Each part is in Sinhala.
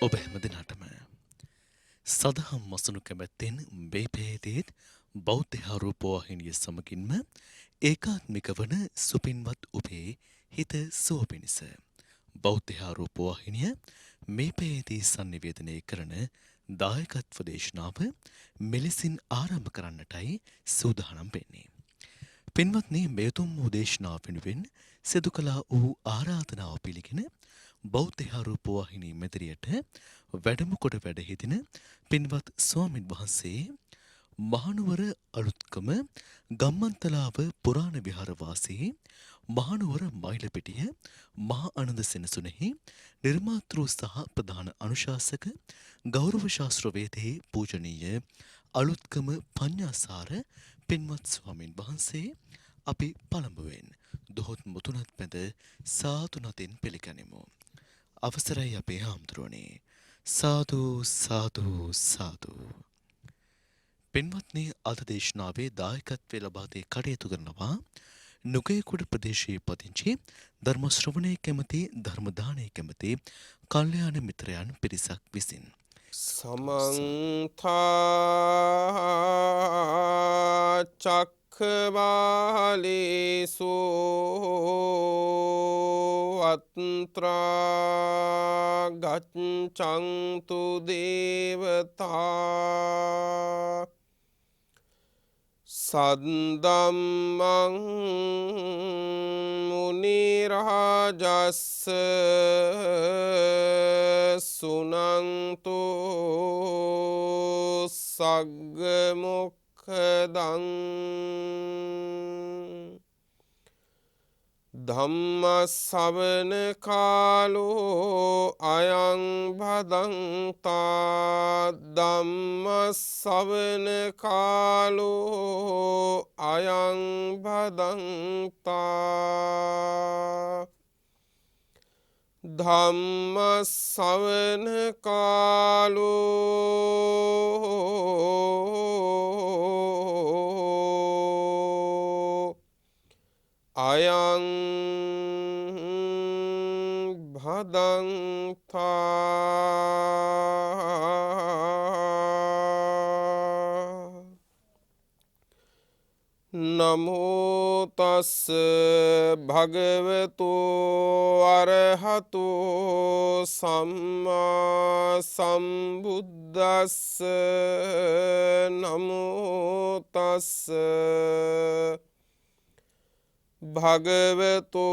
ඔබ හැමදිනාටම සදහම් මසුණු කැමැත්තෙන් මේ පේදීත් බෞද්ධ ආරූපවාහිනිය සමගින්ම ඒකාත්මික වන සුපින්වත් ඔබේ හිත සුව පිණිස බෞද්ධ ආරූපවාහිනිය මේ පේදී sannivedanaya කරන දායකත්ව දේශනාව මෙලෙසින් ආරම්භ කරන්නටයි සූදානම් වෙන්නේ. පින්වත්නි, මේ උතුම් වූ දේශනාව වෙනුවෙන් සිදු කළා වූ ආරාධනාව පිළිගෙන බෞද්ධ ආරූපවාහිනී මෙදිරියට වැඩම කොට වැඩ හිටින පින්වත් ස්වාමින් වහන්සේ මහනුවර අලුත්කම ගම්මන්තලාව පුරාණ විහාරවාසී මහනුවර මයිලපිටිය මහා ආනන්ද සෙනසුනේහි නිර්මාතෘ සහ ප්‍රධාන අනුශාසක ගෞරව ශාස්ත්‍රවේදී පූජනීය අලුත්කම පඤ්ඤාසාර පින්වත් ස්වාමින් වහන්සේ අපි පළමුවෙන් දොහොත් මුතුනත් පැද සාදු නතින් පිළිගනිමු. අවසරයි අපේ හාමුදුරුවනේ. සාදු සාදු සාදු. පින්වත්නි, අද දේශනාවේ දායකත්වය ලබා දී කටයුතු කරනවා නුගේගොඩ ප්‍රදේශයේ පදිංචි ධර්ම ශ්‍රවණයේ කැමති ධර්ම දානයේ කැමති කල්යාණ මිත්‍රයන් පිරිසක් විසින්. සමන්ත චක්ඛවාලේසු අත්‍රා ගච්ඡන්තු දේවතා සද්දම්මං මුනි රාජස්ස සුනන්තු සග්ග මොක්ඛදං ධම්ම ශ්‍රවණ කාලෝ අයං භදංතා ධම්ම ශ්‍රවණ කාලෝ අයං භදංතා ධම්ම ශ්‍රවණ කාලෝ අයං භදංතා නමෝ තස්ස භගවතු අරහතු සම්මා සම්බුද්දස්ස නමෝ තස්ස භගවතු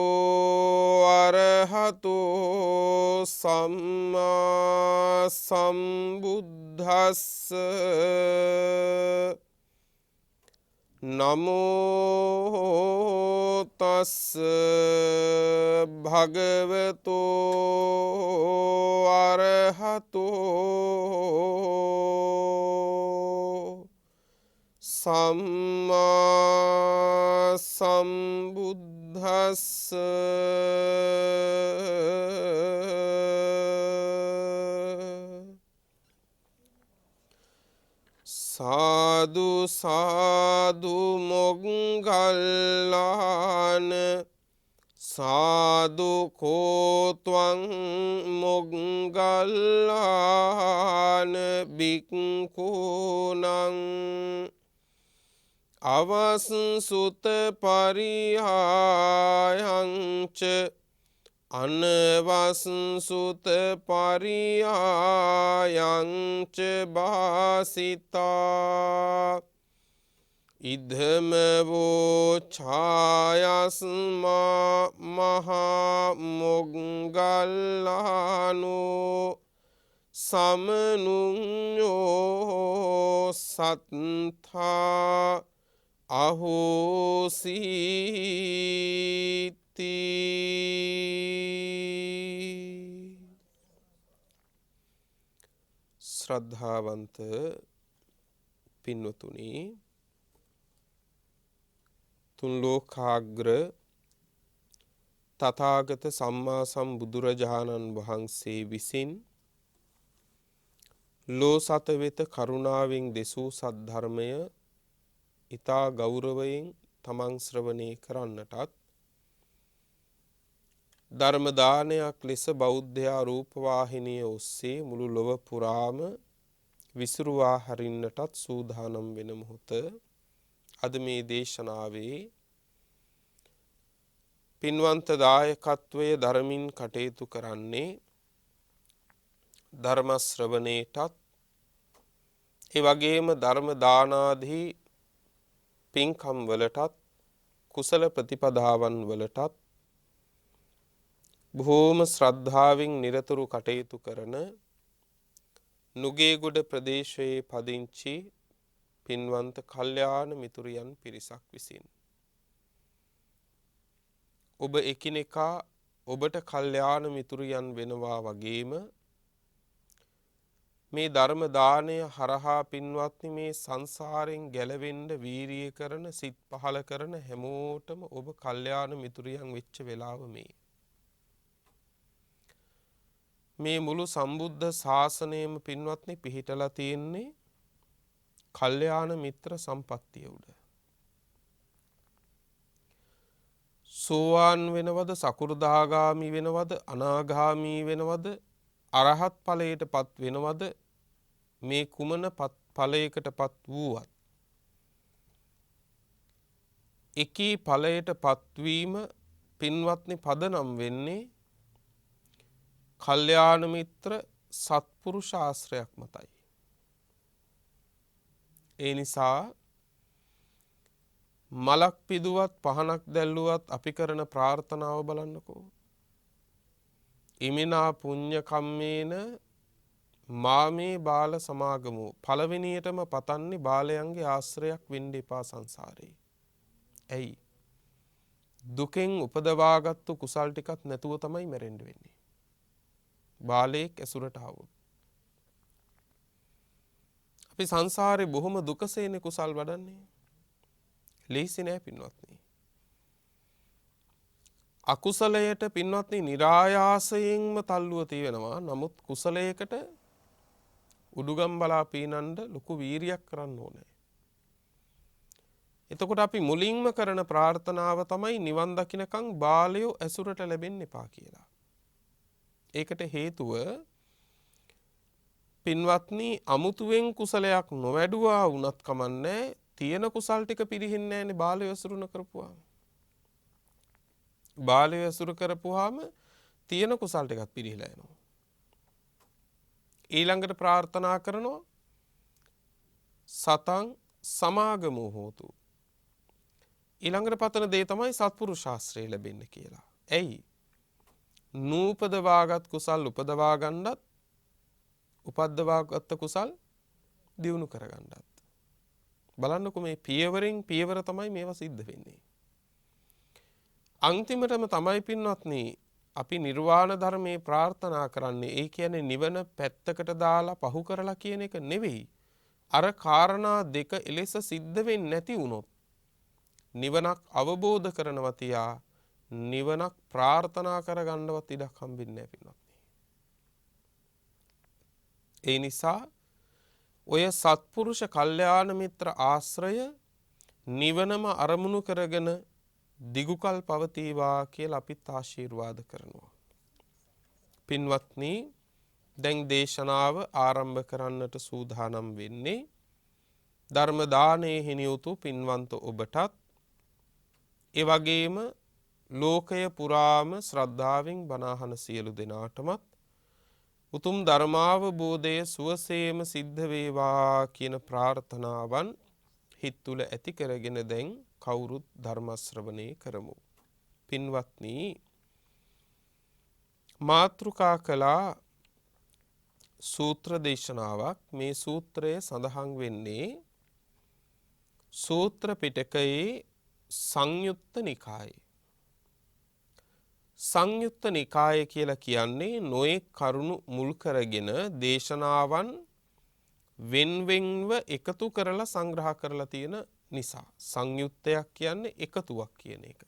අරහතු සම්මා සම්බුද්දස්ස නමෝ තස්ස භගවතු අරහතු සම්මා සම්බුද්දස්ස සාදු සාදු මොග්ගල්ලාන සාදු කෝත්වං මොග්ගල්ලාන බික්ඛූනං අවස්සුත පරිහායංච අනවස්සුත පරිහායංච භාසිතා ඉද්ධමවෝ ඡායස්මා මහා මොග්ගල්ලානෝ සමනුඤ්ඤෝ සත්තා අහෝසීති. ශ්‍රද්ධාවන්ත පින්වතුනි, තුන් ලෝකාග්‍ර තථාගත සම්මා සම්බුදුරජාණන් වහන්සේ විසින් ලෝ සත වෙත කරුණාවෙන් දෙසූ සද්ධර්මය ඊතා ගෞරවයෙන් තමන් ශ්‍රවණය කරන්නටත් ධර්ම දානයක් ලෙස බෞද්ධයා රූපවාහිනිය ඔස්සේ මුළු ලොව පුරාම විසිරුවා හරින්නටත් සූදානම් වෙන මොහොත අද මේ දේශනාවේ පින්වන්ත දායකත්වයේ ධර්මින් කටයුතු කරන්නේ ධර්ම ශ්‍රවණේටත් ඒ වගේම ධර්ම දානාදී පින්කම් වලටත් කුසල ප්‍රතිපදාවන් වලටත් බොහෝම ශ්‍රද්ධාවෙන් නිරතුරු කටයුතු කරන නුගේගොඩ ප්‍රදේශයේ පදිංචි පින්වන්ත කල්යාණ මිතුරියන් පිරිසක් විසින් ඔබ එකිනෙකා ඔබට කල්යාණ මිතුරියන් වෙනවා වගේම මේ ධර්ම දාණය හරහා පින්වත්නි මේ සංසාරයෙන් ගැලවෙන්න වීරිය කරන සිත් පහල කරන හැමෝටම ඔබ කල්යාණ මිතුරියන් වෙච්ච වෙලාව මේ මුළු සම්බුද්ධ ශාසනයම පින්වත්නි පිහිටලා තියෙන්නේ කල්යාණ මිත්‍ර සම්පත්තිය උඩ. සෝවාන් වෙනවද සකු르දාගාමි වෙනවද අනාගාමි වෙනවද අරහත් ඵලයටපත් වෙනවද මේ කුමන ඵලයකටපත් වූවත් එකී ඵලයටපත් වීම පින්වත්නි පදනම් වෙන්නේ කල්යාණ මිත්‍ර සත්පුරුෂ ආශ්‍රයක් මතයි. ඒ නිසා මලක් පිදුවත් පහනක් දැල්ලුවත් අපි කරන ප්‍රාර්ථනාව බලන්නකෝ. ඉමිනා පුඤ්ඤ කම්මේන මාමේ බාල සමාගමෝ පළවෙනියටම පතන්නේ බාලයන්ගේ ආශ්‍රයක් වෙන්න එපා සංසාරේ. ඇයි? දුකෙන් උපදවාගත්තු කුසල් ටිකක් නැතුව තමයි මැරෙන්න වෙන්නේ. බාලයෙක් ඇසුරට ආවොත්. අපි සංසාරේ බොහොම දුකසේනේ කුසල් වඩන්නේ. ලේසි නෑ පින්වත්නි. අකුසලයට පින්වත්නි નિરાයාසයෙන්ම තල්ලුව තියෙනවා. නමුත් කුසලයකට උඩුගම් බලා පීනන්න ලොකු වීරියක් කරන්න ඕනේ. එතකොට අපි මුලින්ම කරන ප්‍රාර්ථනාව තමයි නිවන් දකින්නකම් බාලයෝ ඇසුරට ලැබෙන්න එපා කියලා. ඒකට හේතුව පින්වත්නි අමුතුවෙන් කුසලයක් නොවැඩුවා වුණත් කමන්නේ තියෙන කුසල් ටික පිරිහින්නේ නැහැනේ බාලයෝ ඇසුරු කරපුවාම. බාලයෝ ඇසුරු කරපුවාම තියෙන කුසල් ටිකක් පිරිහිලා යනවා. ඊළඟට ප්‍රාර්ථනා කරනවා සතං සමාගමෝ හෝතු. ඊළඟට පතන දේ තමයි සත්පුරුෂ ශාස්ත්‍රය ලැබෙන්න කියලා. ඇයි? නූපදවාගත් කුසල් උපදවා ගන්නත් උපද්දවාගත් කුසල් දියුණු කරගන්නත්. බලන්නකො මේ පියවරෙන් පියවර තමයි මේවා සිද්ධ වෙන්නේ. අන්තිමටම තමයි පින්වත්නි අපි නිර්වාණ ධර්මයේ ප්‍රාර්ථනා කරන්නේ. ඒ කියන්නේ නිවන පැත්තකට දාලා පහු කරලා කියන එක නෙවෙයි. අර කාරණා දෙක එලෙස සිද්ධ වෙන්නේ නැති වුණොත් නිවනක් අවබෝධ කරනවා තියා නිවනක් ප්‍රාර්ථනා කරගන්නවත් ඉඩක් හම්බෙන්නේ නැහැ පින්වත්නි. ඒ නිසා ඔය සත්පුරුෂ කල්යාණ මිත්‍ර ආශ්‍රය නිවනම අරමුණු කරගෙන දිගුකල් පවතිවා කියලා අපිත් ආශිර්වාද කරනවා. පින්වත්නි දැන් දේශනාව ආරම්භ කරන්නට සූදානම් වෙන්නේ ධර්ම දානයේ හිනියුතු පින්වන්ත ඔබටත් ඒ වගේම ලෝකය පුරාම ශ්‍රද්ධාවෙන් බණ අහන සියලු දෙනාටමත් උතුම් ධර්මාවබෝධය සුවසේම සිද්ධ වේවා කියන ප්‍රාර්ථනාවන් හිත තුළ ඇති කරගෙන දැන් කවුරුත් ධර්ම ශ්‍රවණය කරමු. පින්වත්නි මාතෘකා කළා සූත්‍ර දේශනාවක්. මේ සූත්‍රය සඳහන් වෙන්නේ සූත්‍ර පිටකයේ සංයුත්ත නිකායේ. සංයුත්ත නිකාය කියලා කියන්නේ නොයෙක් කරුණු මුල් කරගෙන දේශනාවන් වෙන්වෙන්ව එකතු කරලා සංග්‍රහ කරලා තියෙන නිසා සංයුත්තයක් කියන්නේ එකතුවක් කියන එක.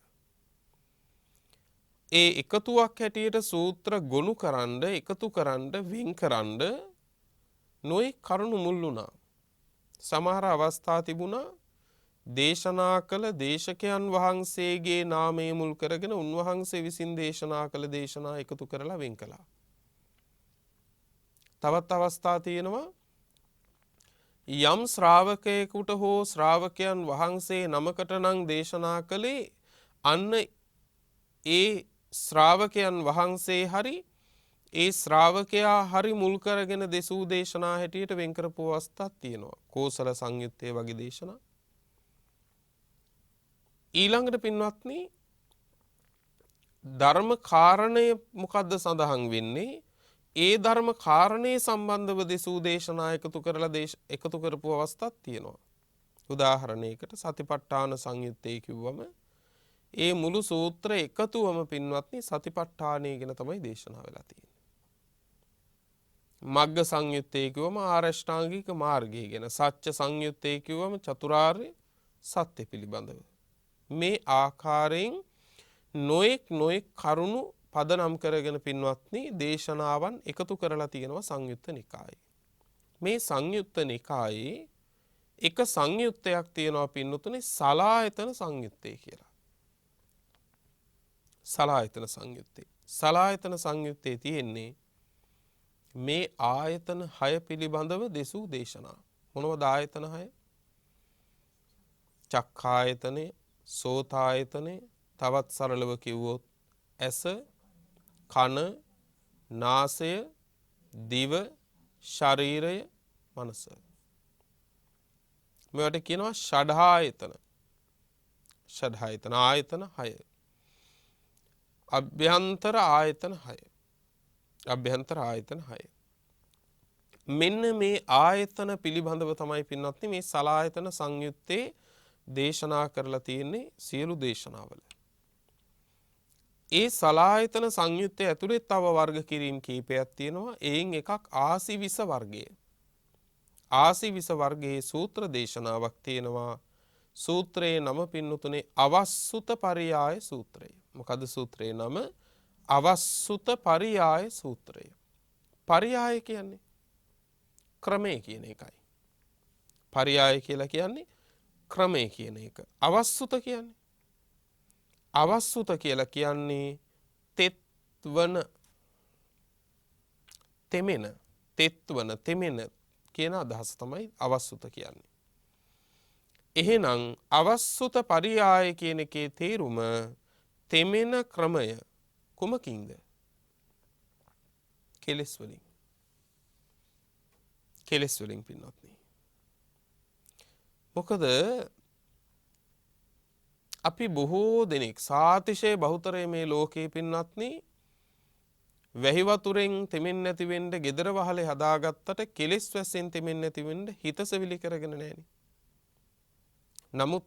ඒ එකතුවක් හැටියට සූත්‍ර ගොනු කරන්න එකතු කරන්න වෙන් කරන්න නොයෙක් කරුණු මුල් වුණා. සමහර අවස්ථා තිබුණා දේශනා කළ දේශකයන් වහන්සේගේ නාමය මුල් කරගෙන උන්වහන්සේ විසින් දේශනා කළ දේශනා එකතු කරලා වෙන් කළා. තවත් අවස්ථා තියෙනවා යම් ශ්‍රාවකයෙකුට හෝ ශ්‍රාවකයන් වහන්සේ නමකට නම් දේශනා කළේ අන්න ඒ ශ්‍රාවකයන් වහන්සේ හරි ඒ ශ්‍රාවකයා හරි මුල් කරගෙන දෙසූ දේශනා හැටියට වෙන් කරපු අවස්ථාවක් තියෙනවා. කෝසල සංයුත්තේ වගේ දේශනා. ඊළඟට පින්වත්නි ධර්ම කාරණය මොකද්ද සඳහන් වෙන්නේ? ඒ ධර්ම කාරණේ සම්බන්ධව දෙසූ දේශනා එකතු කරපු අවස්ථාවක් තියෙනවා. උදාහරණයකට සතිපට්ඨාන සංයුත්තේ කිව්වම ඒ මුළු සූත්‍ර එකතුවම පින්වත්නි සතිපට්ඨානය ගැන තමයි දේශනා වෙලා තියෙන්නේ. මග්ග සංයුත්තේ කිව්වම ආරෂ්ඨාංගික මාර්ගය ගැන, සත්‍ය සංයුත්තේ කිව්වම චතුරාර්ය සත්‍ය පිළිබඳව. මේ ආකාරයෙන් නොඑක් කරුණු පදනම් කරගෙන පින්වත්නි දේශනාවන් එකතු කරලා තියෙනවා සංයුත්ත නිකායේ. මේ සංයුත්ත නිකායේ එක සංයුත්තයක් තියෙනවා පින්වතුනි සලායතන සංයුත්තේ කියලා. සලායතන සංයුත්තේ. සලායතන සංයුත්තේ තියෙන්නේ මේ ආයතන 6 පිළිබඳව දෙසූ දේශනා. මොනවද ආයතන 6? චක්ඛායතනෙ, සෝතායතනෙ, තවත් සරලව කිව්වොත් ඇස, කන, නාසය, දිව, ශරීරය, මනස. මේවට කියනවා ෂඩ්ආයතන. ෂඩ්ආයතන ආයතන 6. අභ්‍යන්තර ආයතන 6. අභ්‍යන්තර ආයතන 6. මෙන්න මේ ආයතන පිළිබඳව තමයි පින්වත්නි මේ සලායතන සංයුත්තේ දේශනා කරලා තියෙන්නේ සියලු දේශනාවල. ඒ සලායතන සංයුත්තේ ඇතුලේ තව වර්ග කිරීම් කීපයක් තියෙනවා. එයින් එකක් ආසිවිස වර්ගය. ආසිවිස වර්ගයේ සූත්‍ර දේශනාවක් තියෙනවා. සූත්‍රයේ නම පින්නතුනේ අවස්සුත පරියාය සූත්‍රය. මොකද සූත්‍රයේ නම අවස්සුත පරියාය සූත්‍රය. පරියාය කියන්නේ ක්‍රමය කියන එකයි. පරියාය කියලා කියන්නේ ක්‍රමය කියන එක. අවස්සුත කියන්නේ අවස්සුත කියලා කියන්නේ තෙත්වන තෙමෙන තෙත්වන තෙමෙන කියන අදහස තමයි අවස්සුත කියන්නේ. එහෙනම් අවස්සුත පරියාය කියන එකේ තේරුම තෙමෙන ක්‍රමය කුමකින්ද? කෙලෙස් වලින්. කෙලෙස් වලින් පින්වත්නි. මොකද අපි බොහෝ දෙනෙක් සාතිශය බහුතරය මේ ලෝකේ පින්වත්නි වැහි වතුරෙන් තෙමෙන්නේ නැති වෙන්න gedara වහලේ හදාගත්තට කෙලෙස් වැස්සෙන් තෙමෙන්නේ නැති වෙන්න හිත සෙවිලි කරගෙන නැහෙනි. නමුත්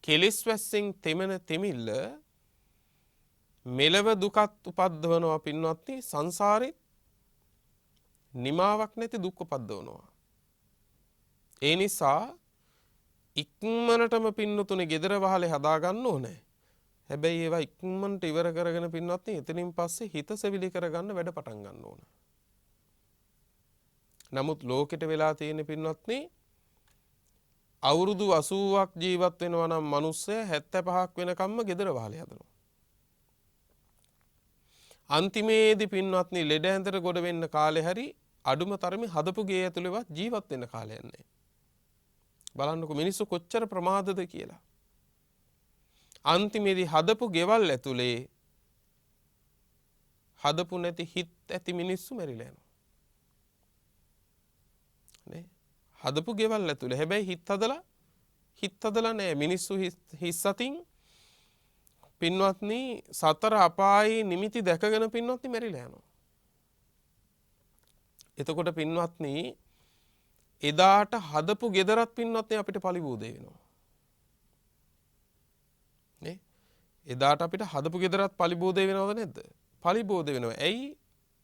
කෙලෙස් වැස්සෙන් තෙමෙන තෙමිල්ල මෙලව දුකත් උපද්දවනවා පින්වත්නි සංසාරේ නිමාවක් නැති දුක් උපද්දවනවා. ඒ නිසා ඉක්මනටම පින්නතුනේ gedara වහලේ හදා ගන්න ඕනේ. හැබැයි ඒවා ඉක්මනට ඉවර කරගෙන පින්නත්නි එතනින් පස්සේ හිත සෙවිලි කරගන්න වැඩ පටන් ගන්න ඕන. නමුත් ලෝකෙට වෙලා තියෙන පින්නත්නි අවුරුදු 80ක් ජීවත් වෙනවා නම් මිනිස්සයා 75ක් වෙනකම්ම gedara වහලේ හදනවා. අන්තිමේදී පින්නත්නි ලෙඩ ඇඳට ගොඩ වෙන්න කාලේ හරි අඩුම තරමේ හදපු ගේ ඇතුළේවත් ජීවත් වෙන්න කාලයක් නැහැ. බලන්නකො මිනිස්සු කොච්චර ප්‍රමාදද කියලා. අන්තිමේදී හදපු ගෙවල් ඇතුලේ හදපු නැති හිත් ඇති මිනිස්සු මැරිලා යනවා. නේ? හදපු ගෙවල් ඇතුලේ හැබැයි හිත් හදලා නැහැ. මිනිස්සු හිස් අතින් පින්වත්නි සතර අපායේ නිමිති දැකගෙන පින්වත්නි මැරිලා යනවා. එතකොට පින්වත්නි එදාට හදපු ගෙදරත් පින්වත්නි අපිට පලිබෝධ වෙනවා. නේ? එදාට අපිට හදපු ගෙදරත් පලිබෝධ වෙනවද නැද්ද? පලිබෝධ වෙනවා. ඇයි?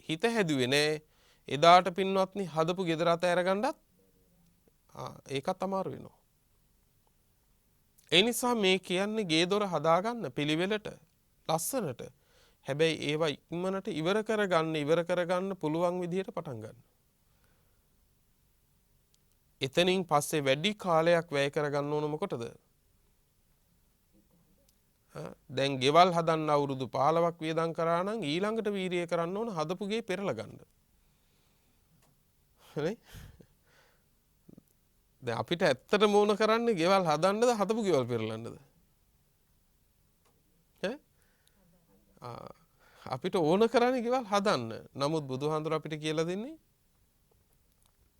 හිත හැදුවේ නෑ. එදාට පින්වත්නි හදපු ගෙදර අත අරගන්නත් ඒකත් අමාරු වෙනවා. ඒ නිසා මේ කියන්නේ ගේ දොර හදාගන්න පිළිවෙලට ලස්සනට. හැබැයි ඒවා ඉක්මනට ඉවර කරගන්න පුළුවන් විදිහට පටන් ගන්න. එතනින් පස්සේ වැඩි කාලයක් වැය කරගන්න ඕන මොකටද? දැන් ගෙවල් හදන්න අවුරුදු 15ක් වියදම් කරා නම් ඊළඟට වීරිය කරන්න ඕන හදපු ගේ පෙරලා ගන්න. හරි? දැන් අපිට ඇත්තටම ඕන කරන්නේ ගෙවල් හදන්නද හදපු ගෙවල් පෙරලන්නද? අපිට ඕන කරන්නේ ගෙවල් හදන්න. නමුත් බුදුහාඳුර අපිට කියලා දෙන්නේ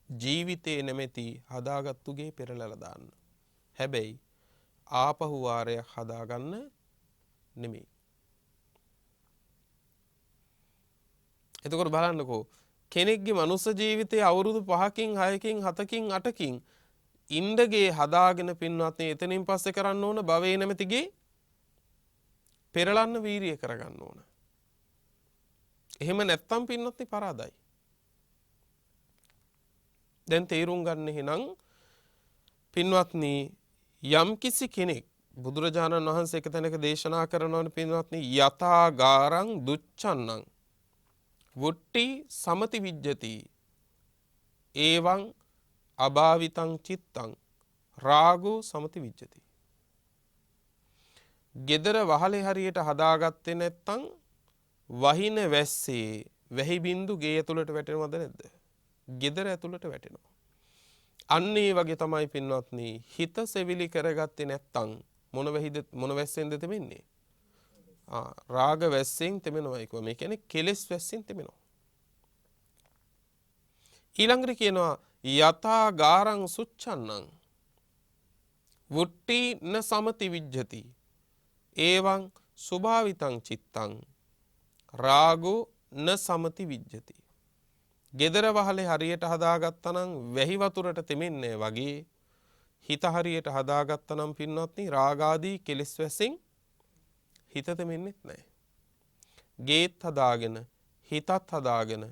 ජීවිතේ නැමැති හදාගත්තු ගේ පෙරලලා දාන්න. හැබැයි ආපහු වාරයක් හදාගන්න නෙමෙයි. එතකොට බලන්නකෝ කෙනෙක්ගේ මනුස්ස ජීවිතයේ අවුරුදු 5කින් 6කින් 7කින් 8කින් ඉන්දගේ හදාගෙන පින්වත්නි එතනින් පස්සේ කරන්න ඕන භවයේ නැමැතිගේ පෙරලන්න වීරිය කරගන්න ඕන. එහෙම නැත්තම් පින්වත්නි පරාදයි. දැන් තේරුම් ගන්න එහෙනම් පින්වත්නි යම්කිසි කෙනෙක් බුදුරජාණන් වහන්සේ එක තැනක දේශනා කරනවනේ පින්වත්නි යතා ගාරං දුච්චන්නං වුට්ටි සමති විජ්ජති එවං අභාවිතං චිත්තං රාගෝ සමති විජ්ජති. ගෙදර වහලේ හරියට හදාගත්තේ නැත්තම් වහින වැස්සේ වැහි බින්දු ගේ ඇතුළට වැටෙනවද නැද්ද? ගෙදර ඇතුළට වැටෙනවා. අන්න ඒ වගේ තමයි පින්වත්නි හිත සෙවිලි කරගත්තේ නැත්තම් මොන වැස්සෙන්ද තෙමෙන්නේ? රාග වැස්සෙන් තෙමෙනවා ඒක. මේ කියන්නේ කෙලෙස් වැස්සෙන් තෙමෙනවා. ඊළඟට කියනවා යතා ගාරං සුච්ඡන්නං වුට්ටි න සමති විජ්ජති එවං සුභාවිතං චිත්තං රාගෝ න සමති විජ්ජති. ගෙදර වහලේ හරියට හදාගත්තා නම් වැහි වතුරට තෙමෙන්නේ වගේ හිත හරියට හදාගත්තා නම් පින්වත්නි රාගාදී කෙලෙස් වැසෙන් හිත තෙමෙන්නේ නැහැ. ගේත් හදාගෙන හිතත් හදාගෙන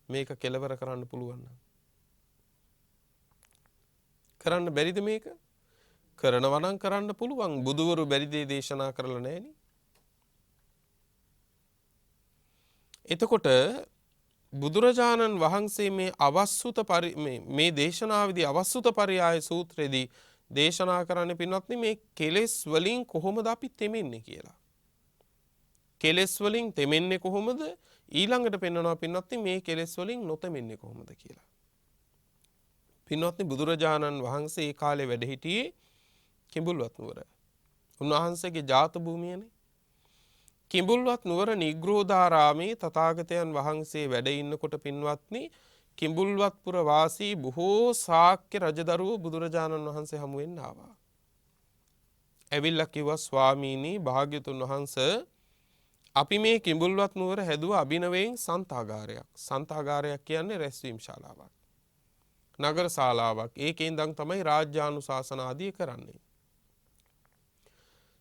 මේක කෙලවර කරන්න පුළුවන් නම් කරන්න බැරිද මේක? කරනවා නම් කරන්න පුළුවන්. බුදුවරු බැරි දේ දේශනා කරලා නැහෙනි. එතකොට බුදුරජාණන් වහන්සේ මේ අවස්සුත මේ දේශනාවේදී අවස්සුත පරියාය සූත්‍රයේදී දේශනා කරන්නේ පින්වත්නි මේ කෙලෙස් වලින් කොහොමද අපි තෙමෙන්නේ කියලා. කෙලෙස් වලින් තෙමෙන්නේ කොහොමද? ඊළඟට පෙන්වනවා පින්වත්නි මේ කෙලෙස් වලින් නොතෙමෙන්නේ කොහොමද කියලා. පින්වත්නි බුදුරජාණන් වහන්සේ ඒ කාලේ වැඩ සිටියේ කිඹුල්වත් නුවර. උන්වහන්සේගේ ජාත භූමියනේ. කිඹුල්වත් නුවර නිග්‍රෝධාරාමේ තථාගතයන් වහන්සේ වැඩ ඉන්නකොට පින්වත්නි කිඹුල්වත්පුර වාසී බොහෝ ශාක්‍ය රජදරුවෝ බුදුරජාණන් වහන්සේ හමු වෙන්න ආවා. ඇවිල්ලා කිව්වා ස්වාමීනි භාග්‍යතුන් වහන්සේ අපි මේ කිඹුල්වත් නුවර හැදුවා අභිනවයෙන් සන්තාගාරයක්. සන්තාගාරයක් කියන්නේ රැස්වීම් ශාලාවක්. නගර ශාලාවක්. ඒකෙන් ඉඳන් තමයි රාජ්‍යානුශාසන ආදී කරන්නේ.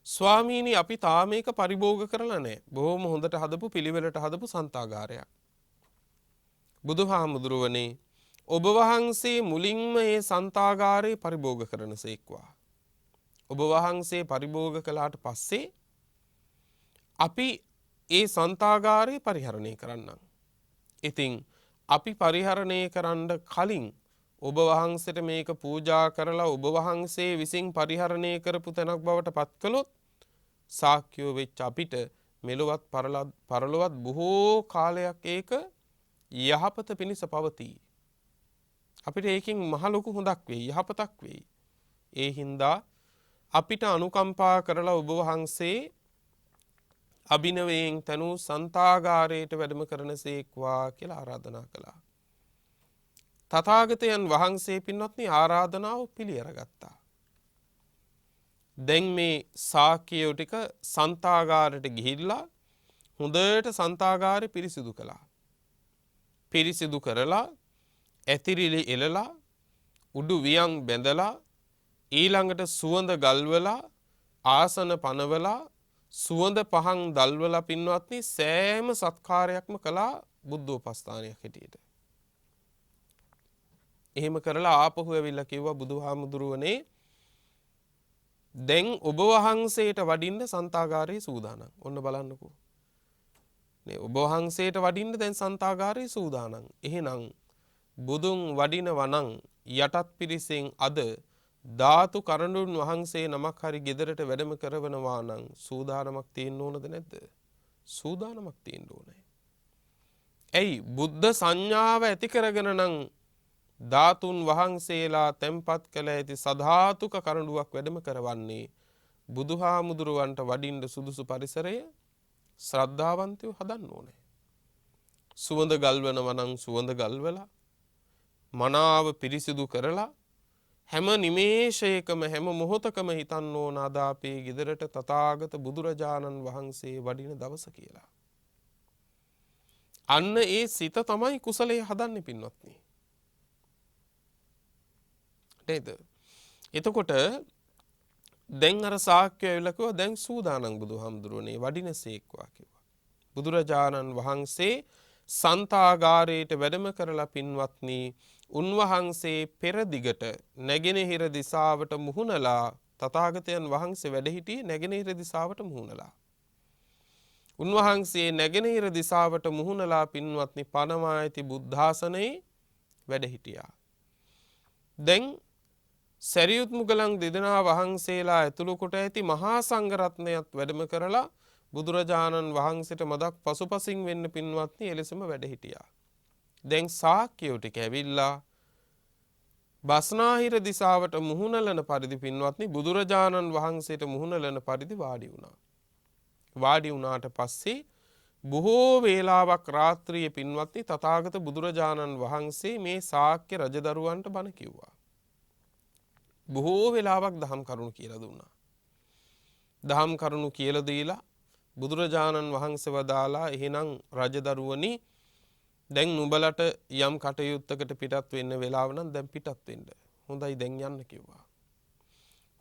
ස්වාමීනි අපි තාම මේක පරිභෝග කරලා නැහැ. බොහොම හොඳට හදපු පිළිවෙලට හදපු සන්තාගාරයක්. බුදුහාමුදුරුවනේ ඔබ වහන්සේ මුලින්ම මේ සන්තාගාරේ පරිභෝග කරනසේක්වා. ඔබ වහන්සේ පරිභෝග කළාට පස්සේ අපි ඒ සන්තාගාරේ පරිහරණය කරන්නම්. ඉතින් අපි පරිහරණය කරන්න කලින් ඔබ වහන්සේට මේක පූජා කරලා ඔබ වහන්සේ විසින් පරිහරණය කරපු තැනක් බවට පත් කළොත් සාක්‍යෝ වෙච්ච අපිට මෙලොවත් පරලොවත් බොහෝ කාලයක් ඒක යහපත පිණිස පවතී. අපිට ඒකෙන් මහ ලොකු හොඳක් වෙයි, යහපතක් වෙයි. ඒ හින්දා අපිට අනුකම්පා කරලා ඔබ වහන්සේ අභිනවයෙන් තනු සන්තාගාරයට වැඩම කරනසේක්වා කියලා ආරාධනා කළා. තථාගතයන් වහන්සේ පින්වත්නි ආරාධනාව පිළිඅරගත්තා. දැන් මේ ශාක්‍යයෝ ටික සන්තාගාරයට ගිහිල්ලා හොඳට සන්තාගාරේ පිරිසිදු කළා. පිරිසිදු කරලා ඇතිරිලි එලලා උඩු වියන් බැඳලා ඊළඟට සුවඳ ගල්වලා ආසන පනවලා සුවඳ පහන් දල්වලා පින්වත්නි සෑම සත්කාරයක්ම කළා බුද්ධෝපස්ථානයක් හැටියට. එහෙම කරලා ආපහු ඇවිල්ලා කිව්වා බුදුහාමුදුරුවනේ දැන් ඔබ වහන්සේට වඩින්න සන්තාගාරේ සූදානම්. ඔන්න බලන්නකෝ. නේ ඔබ වහන්සේට වඩින්න දැන් සන්තාගාරේ සූදානම්. එහෙනම් බුදුන් වඩිනවා නම් යටත් පිරිසෙන් අද ධාතු කරඬුන් වහන්සේ නමක් හරි ගෙදරට වැඩම කරවනවා නම් සූදානමක් තියෙන්න ඕනද නැද්ද? සූදානමක් තියෙන්න ඕනේ. ඇයි බුද්ධ සංඥාව ඇති කරගෙන නම් ධාතුන් වහන්සේලා තැන්පත් කළ ඇති සධාතුක කරඬුවක් වැඩම කරවන්නේ බුදුහාමුදුරුවන්ට වඩින්න සුදුසු පරිසරය ශ්‍රද්ධාවන්තයෝ හදන්න ඕනේ. සුවඳ ගල්වනවා නම් සුවඳ ගල්වලා මනාව පිරිසිදු කරලා හැම නිමේෂයකම හැම මොහොතකම හිතන්න ඕන අද අපේ ගෙදරට තථාගත බුදුරජාණන් වහන්සේ වඩින දවස කියලා. අන්න ඒ සිත තමයි කුසලයේ හදන්නේ පින්වත්නි. නේද? එතකොට දැන් අර ශාක්‍ය ඇවිල්ලා කිව්වා දැන් සූදානම් බුදුහාමුදුරනේ වඩිනසේක්වා කිව්වා. බුදුරජාණන් වහන්සේ සන්තාගාරයට වැඩම කරලා පින්වත්නි උන්වහන්සේ පෙර දිගට නැගෙනහිර දිසාවට මුහුණලා තථාගතයන් වහන්සේ වැඩ සිටියේ නැගෙනහිර දිසාවට මුහුණලා. උන්වහන්සේ නැගෙනහිර දිසාවට මුහුණලා පින්වත්නි පනවා ඇති බුද්ධාසනයේ වැඩ සිටියා. දැන් සරියුත් මුගලන් දෙදෙනා වහන්සේලා ඇතුළු කොට ඇති මහා සංඝරත්නයත් වැඩම කරලා බුදුරජාණන් වහන්සේට මදක් පසුපසින් වෙන්න පින්වත්නි එලෙසම වැඩ සිටියා. දැන් ශාක්‍යයෝ ටික ඇවිල්ලා බස්නාහිර දිසාවට මුහුණලන පරිදි පින්වත්නි බුදුරජාණන් වහන්සේට මුහුණලන පරිදි වාඩි වුණා. වාඩි වුණාට පස්සේ බොහෝ වේලාවක් රාත්‍රියේ පින්වත්නි තථාගත බුදුරජාණන් වහන්සේ මේ ශාක්‍ය රජදරුවන්ට බණ කිව්වා. බොහෝ වෙලාවක් දහම් කරුණු කියලා දුන්නා. දහම් කරුණු කියලා දීලා බුදුරජාණන් වහන්සේ වදාලා එහෙනම් රජදරුවනි දැන් නුඹලට යම් කටයුත්තකට පිටත් වෙන්න වෙලාව නම් දැන් පිටත් වෙන්න. හොඳයි දැන් යන්න කිව්වා.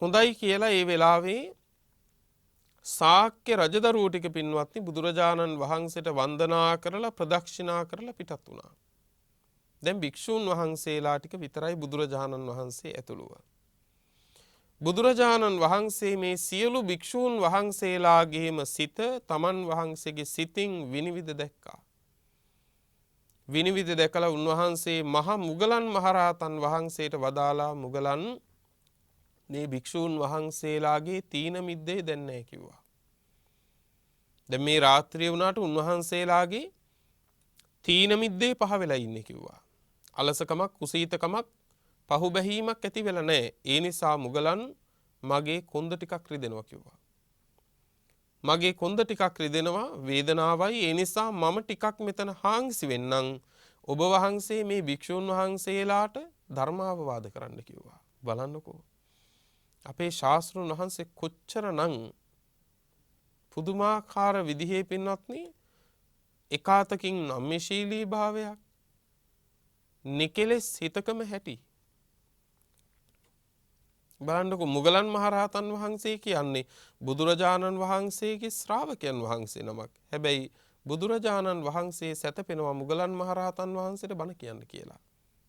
හොඳයි කියලා ඒ වෙලාවේ ශාක්‍ය රජදරුවෝ ටික පින්වත්නි බුදුරජාණන් වහන්සේට වන්දනා කරලා ප්‍රදක්ෂිනා කරලා පිටත් වුණා. දැන් භික්ෂූන් වහන්සේලා ටික විතරයි බුදුරජාණන් වහන්සේ ඇතුළුව. බුදුරජාණන් වහන්සේ මේ සියලු භික්ෂූන් වහන්සේලාගේම සිත තමන් වහන්සේගේ සිතින් විනිවිද දැක්කා. විනිවිද දැකලා උන්වහන්සේ මහ මුගලන් මහරහතන් වහන්සේට වදාලා මුගලන් මේ භික්ෂූන් වහන්සේලාගේ තීන මිද්දේ දැන් නැහැ කිව්වා. දැන් මේ රාත්‍රිය වුණාට උන්වහන්සේලාගේ තීන මිද්දේ පහ වෙලා ඉන්නේ කිව්වා. අලසකමක් කුසීතකමක් පහු බැහිමක් ඇති වෙලා නැහැ. ඒ නිසා මුගලන් මගේ කොන්ද ටිකක් රිදෙනවා කිව්වා. මගේ කොන්ද ටිකක් රිදෙනවා වේදනාවයි ඒ නිසා මම ටිකක් මෙතන හාන්සි වෙන්නම්. ඔබ වහන්සේ මේ භික්ෂුන් වහන්සේලාට ධර්මාවවාද කරන්න කිව්වා. බලන්නකෝ. අපේ ශාස්ත්‍රඥ වහන්සේ කොච්චරනම් පුදුමාකාර විදිහේ පින්වත්නි එකාතකින් නම්‍යශීලී භාවයක් නිකලෙස් හිතකම හැටි බලන්නකෝ. මුගලන් මහරහතන් වහන්සේ කියන්නේ බුදුරජාණන් වහන්සේගේ ශ්‍රාවකයන් වහන්සේ නමක්. හැබැයි බුදුරජාණන් වහන්සේ සැතපෙනවා මුගලන් මහරහතන් වහන්සේට බණ කියන්න කියලා.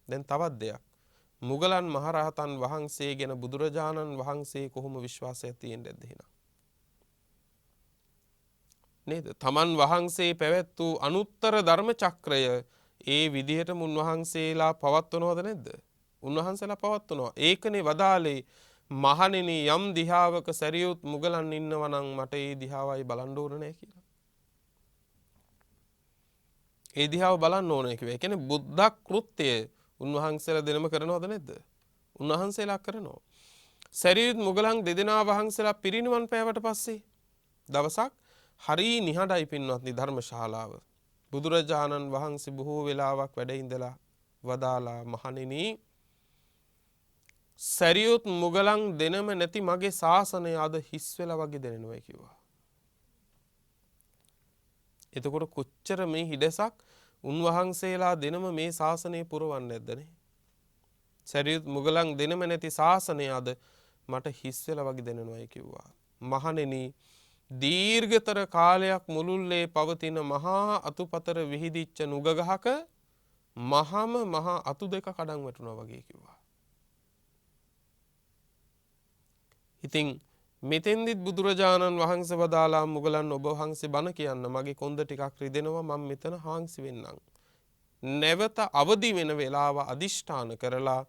දැන් තවත් දෙයක්. මුගලන් මහරහතන් වහන්සේ ගැන බුදුරජාණන් වහන්සේ කොහොම විශ්වාසයක් තියෙන්නේ නැද්ද එහෙනම්? නේද? තමන් වහන්සේ පැවැත් වූ අනුත්තර ධර්ම චක්‍රය ඒ විදිහටම උන්වහන්සේලා පවත්වනවද නැද්ද? උන්වහන්සේලා පවත්වනවා. ඒකනේ වදාලේ මහණෙනි යම් දිහාවක සරියුත් මුගලන් ඉන්නවා නම් මට ඒ දිහාවයි බලන්න ඕන නැහැ කියලා. ඒ දිහාව බලන්න ඕනේ කිව්වා. ඒ කියන්නේ බුද්ධ කෘත්‍ය උන්වහන්සේලා දෙනම කරනවද නැද්ද? උන්වහන්සේලා කරනවා. සරියුත් මුගලන් දෙදෙනා වහන්සේලා පිරිනිවන් පෑවට පස්සේ දවසක් හරි නිහඬයි පින්වත්නි ධර්මශාලාව. බුදුරජාණන් වහන්සේ බොහෝ වෙලාවක් වැඩ ඉඳලා වදාලා මහණෙනි සරියුත් මුගලන් දෙනම නැති මගේ ශාසනය අද හිස් වෙලා වගේ දැනෙනවා කිව්වා. එතකොට කොච්චර මේ හිඩසක් උන්වහන්සේලා දෙනම මේ ශාසනය පුරවන්නේ නැද්දනේ? සරියුත් මුගලන් දෙනම නැති ශාසනය අද මට හිස් වෙලා වගේ දැනෙනවා කිව්වා. මහණෙනි දීර්ඝතර කාලයක් මුළුල්ලේ පවතින මහා අතුපතර විහිදිච්ච නුග ගහක මහා අතු දෙක කඩන් වැටුණා වගේ කිව්වා. ඉතින් මෙතෙන්දිත් බුදුරජාණන් වහන්සේ වදාලා මුගලන් ඔබ වහන්සේ බණ කියන්න මගේ කොන්ද ටිකක් රිදෙනවා මම මෙතන හාන්සි වෙන්නම්. නැවත අවදි වෙන වෙලාව අදිෂ්ඨාන කරලා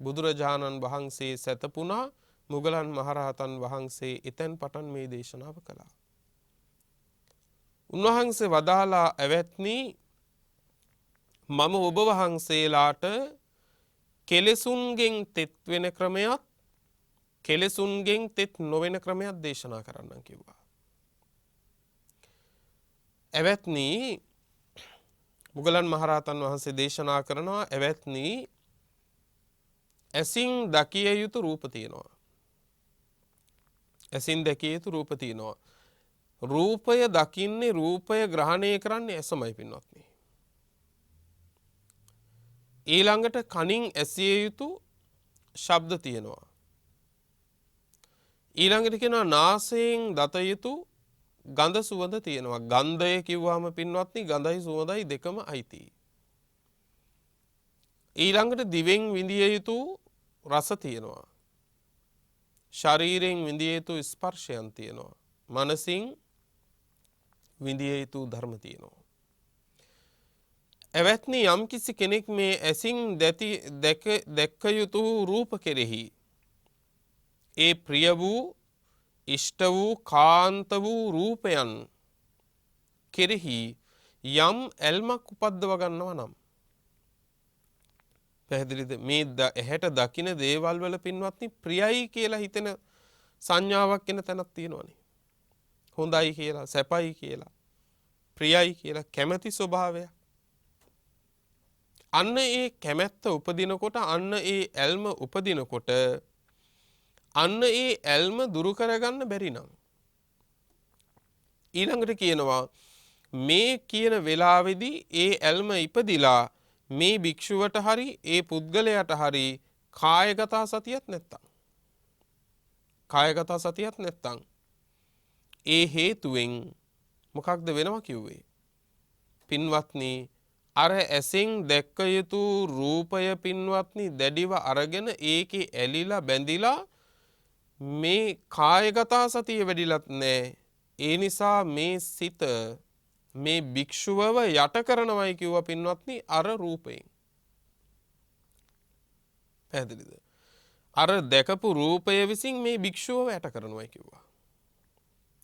බුදුරජාණන් වහන්සේ සැතපුණා මුගලන් මහරහතන් වහන්සේ එතැන් පටන් මේ දේශනාව කළා. උන්වහන්සේ වදාලා ඇවැත්නි මම ඔබ වහන්සේලාට කෙලෙසුන්ගෙන් තෙත් වෙන ක්‍රමයක් කෙලෙසුන්ගෙන් තෙත් නොවන ක්‍රමයක් දේශනා කරන්න කිව්වා. ඇවැත්නි මුගලන් මහරහතන් වහන්සේ දේශනා කරනවා ඇවැත්නි ඇසින් දකිය යුතු රූප තියෙනවා. ඇසින් දැකිය යුතු රූප තියෙනවා. රූපය දකින්නේ රූපය ග්‍රහණය කරන්නේ ඇසමයි පින්වත්නි. ඊළඟට කනින් ඇසිය යුතු ශබ්ද තියෙනවා. ඊළඟට කියනවා නාසයෙන් දත යුතු ගඳ සුවඳ තියෙනවා. ගන්ධය කිව්වම පින්වත්නි ගඳයි සුවඳයි දෙකම අයිති. ඊළඟට දිවෙන් විඳිය යුතු රස තියෙනවා. ශරීරයෙන් විඳිය යුතු ස්පර්ශයන් තියෙනවා. මනසින් විඳිය යුතු ධර්ම තියෙනවා. එවත්නි යම් කිසි කෙනෙක් මේ ඇසින් දැක්ක යුතු රූප කෙරෙහි ඒ ප්‍රිය වූ ඉෂ්ට වූ කාන්ත වූ රූපයන් කෙරෙහි යම් ඇල්මක් උපද්දව ගන්නවා නම් පැහැදිලිද? මේ ඇහැට දකින දේවල් වල පින්වත්නි ප්‍රියයි කියලා හිතෙන සංඥාවක් එන තැනක් තියෙනවනේ. හොඳයි කියලා, සැපයි කියලා, ප්‍රියයි කියලා කැමැති ස්වභාවය. අන්න ඒ කැමැත්ත උපදිනකොට අන්න ඒ ඇල්ම උපදිනකොට අන්න ඒ ඇල්ම දුරු කරගන්න බැරි නම් ඊළඟට කියනවා මේ කියන වෙලාවේදී ඒ ඇල්ම ඉපදිලා මේ භික්ෂුවට හරි ඒ පුද්ගලයාට හරි කායගත සතියක් නැත්තම් ඒ හේතුවෙන් මොකක්ද වෙනවා කිව්වේ? පින්වත්නි අර ඇසින් දැක්ක යුතු රූපය පින්වත්නි දැඩිව අරගෙන ඒකේ ඇලිලා බැඳිලා මේ කායගත සතිය වැඩිලත් නැහැ. ඒ නිසා මේ සිත මේ භික්ෂුවව යට කරනවයි කිව්වා පින්වත්නි අර රූපයෙන්. පැහැදිලිද? අර දැකපු රූපය විසින් මේ භික්ෂුවව යට කරනවයි කිව්වා.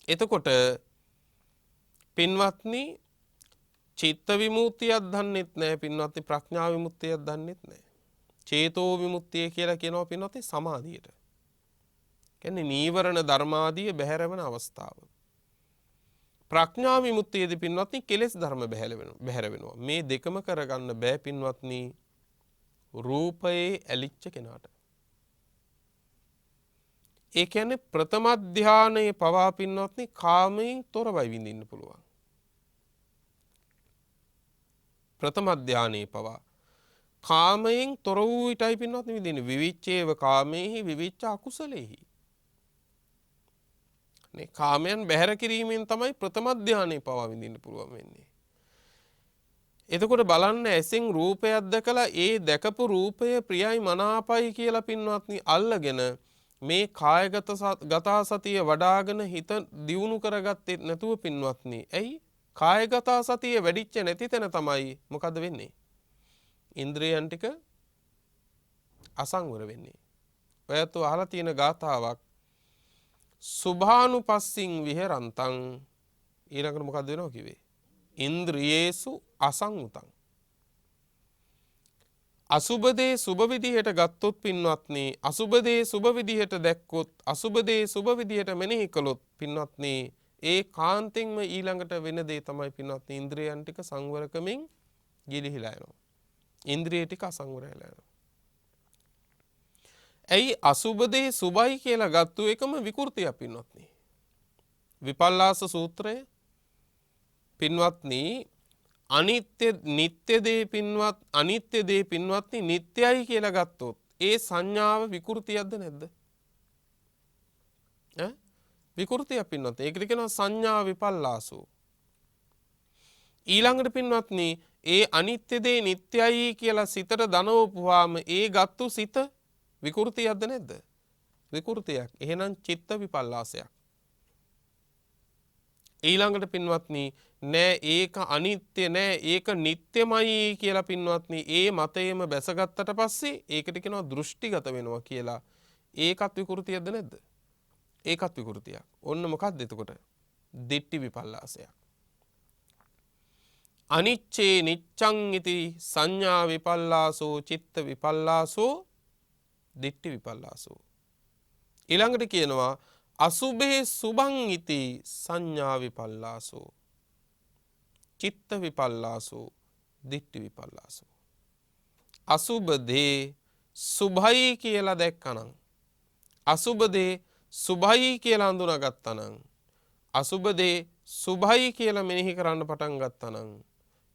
එතකොට පින්වත්නි චිත්ත විමුක්තියක් දන්නෙත් නැහැ පින්වත්නි ප්‍රඥා විමුක්තියක් දන්නෙත් නැහැ. චේතෝ විමුක්තිය කියලා කියනවා පින්වත්නි සමාධියට. කියන්නේ නීවරණ ධර්මාදිය බැහැරවන අවස්ථාව. ප්‍රඥා විමුක්තියේදී පින්වත්නි කෙලෙස් ධර්ම බැහැර වෙනවා. මේ දෙකම කරගන්න බෑ පින්වත්නි රූපයේ ඇලිච්ච කෙනාට. ඒ කියන්නේ ප්‍රථම ධානයේ පවා පින්වත්නි කාමයෙන් තොරවයි විඳින්න පුළුවන්. ප්‍රථම ධානයේ පවා කාමයෙන් තොර වූ විටයි පින්වත්නි විඳින්නේ. විවිච්ඡේව කාමේහි විවිච්ඡ අකුසලේහි. නේ කාමයන් බැහැර කිරීමෙන් තමයි ප්‍රථම ධානයේ පවා විඳින්න පුළුවන් වෙන්නේ. එතකොට බලන්න ඇසින් රූපයක් දැකලා ඒ දැකපු රූපය ප්‍රියයි මනාපයි කියලා පින්වත්නි අල්ලගෙන මේ කායගත ගතා සතිය වඩාගෙන හිත දියුණු කරගත්තේ නැතුව පින්වත්නි. ඇයි? කායගත සතිය වැඩිච්ච නැති තැන තමයි මොකද වෙන්නේ? ඉන්ද්‍රියයන් ටික අසංවර වෙන්නේ. ඔයත් අහලා තියෙන ගාථාවක් සුභානුපස්සින් විහෙරන්තං ඊළඟට මොකද වෙනව කිව්වේ? ඉන්ද්‍රියේසු අසංඋතං. අසුබදේ සුබ විදිහට ගත්තොත් පින්වත්නි අසුබදේ සුබ විදිහට දැක්කොත් අසුබදේ සුබ විදිහට මෙනෙහි කළොත් පින්වත්නි ඒ කාන්තෙන්ම ඊළඟට වෙන දේ තමයි පින්වත්නි ඉන්ද්‍රියයන් ටික සංවරකමින් ගිලිහිලා යනවා. ඉන්ද්‍රිය ටික අසංවර වෙලා යනවා. ඇයි අසුබදේ සුබයි කියලා ගත්තු එකම විකෘතියක් පින්වත්නි. විපල්ලාස සූත්‍රය පින්වත්නි අනිත්‍ය නිට්ටය දේ පින්වත්නි නිට්ටයයි කියලා ගත්තොත් ඒ සංඥාව විකෘතියක්ද නැද්ද? විකෘතියක් පින්වත්නි. ඒකට කියනවා සංඥා විපල්ලාසෝ. ඊළඟට පින්වත්නි ඒ අනිත්‍ය දේ නිට්ටයයි කියලා සිතට දනවපුවාම ඒ ගත්තු සිත විකෘතියක්ද නැද්ද? විකෘතියක්. එහෙනම් චිත්ත විපල්ලාසයක්. ඊළඟට පින්වත්නි නෑ ඒක අනිත්‍ය නෑ ඒක නිට්ටයමයි කියලා පින්වත්නි ඒ මතයේම බැසගත්තට පස්සේ ඒකට කියනවා දෘෂ්ටිගත වෙනවා කියලා. ඒකත් විකෘතියක්ද නැද්ද? ඒකත් විකෘතියක්. ඔන්න මොකක්ද එතකොට? දිට්ඨි විපල්ලාසයක්. අනිච්චේ නිච්ඡං ඉති සංඥා විපල්ලාසෝ චිත්ත විපල්ලාසෝ දිට්ඨි විපල්ලාසෝ. ඊළඟට කියනවා අසුභේ සුභං ඉති සංඥා විපල්ලාසෝ චිත්ත විපල්ලාසෝ දිට්ඨි විපල්ලාසෝ. අසුභ දේ සුභයි කියලා දැක්කනම් අසුභ දේ සුභයි කියලා අඳුනගත්තනම් අසුභ දේ සුභයි කියලා මෙනෙහි කරන්න පටන් ගත්තනම්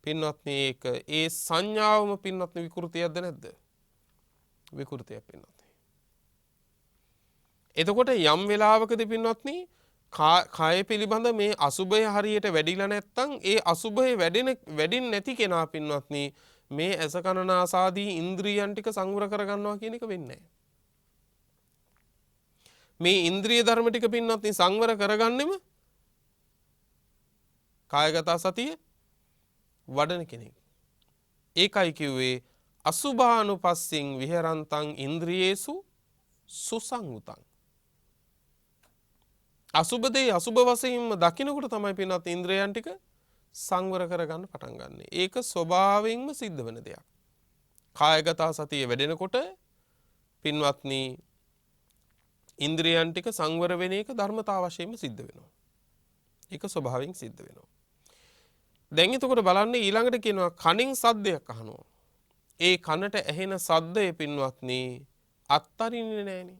පින්වත්නි ඒක ඒ සංඥාවම පින්වත්නි විකෘතියක්ද නැද්ද? විකෘතියක් පින්වත්නි. එතකොට යම් වෙලාවකදී පින්වත්නි කාය පිළිබඳ මේ අසුභය හරියට වැඩිලා නැත්නම් ඒ අසුභය වැඩින් නැති කෙනා පින්වත්නි මේ ඇස කන නාසාදී ඉන්ද්‍රියන් ටික සංවර කරගන්නවා කියන එක වෙන්නේ නැහැ. මේ ඉන්ද්‍රිය ධර්ම ටික පින්වත්නි සංවර කරගන්නෙම කායගත සතිය වඩන කෙනෙක්. ඒකයි කිව්වේ අසුභානුපස්සින් විහෙරන්තං ඉන්ද්‍රියේසු සුසංගතං. අසුභ දේ අසුභ වශයෙන්ම දකින්නකොට තමයි පින්වත් ඉන්ද්‍රයන් ටික සංවර කරගන්න පටන් ගන්න. ඒක ස්වභාවයෙන්ම සිද්ධ වෙන දෙයක්. කායගත සතිය වැඩෙනකොට පින්වත්නි ඉන්ද්‍රයන් ටික සංවර වෙන එක ධර්මතාව වශයෙන්ම සිද්ධ වෙනවා. ඒක ස්වභාවයෙන් සිද්ධ වෙනවා. දැන් එතකොට බලන්න ඊළඟට කියනවා කනින් සද්දයක් අහනවා. ඒ කනට ඇහෙන සද්දය පින්වත්නි අත්තරින්නේ නැහෙනේ.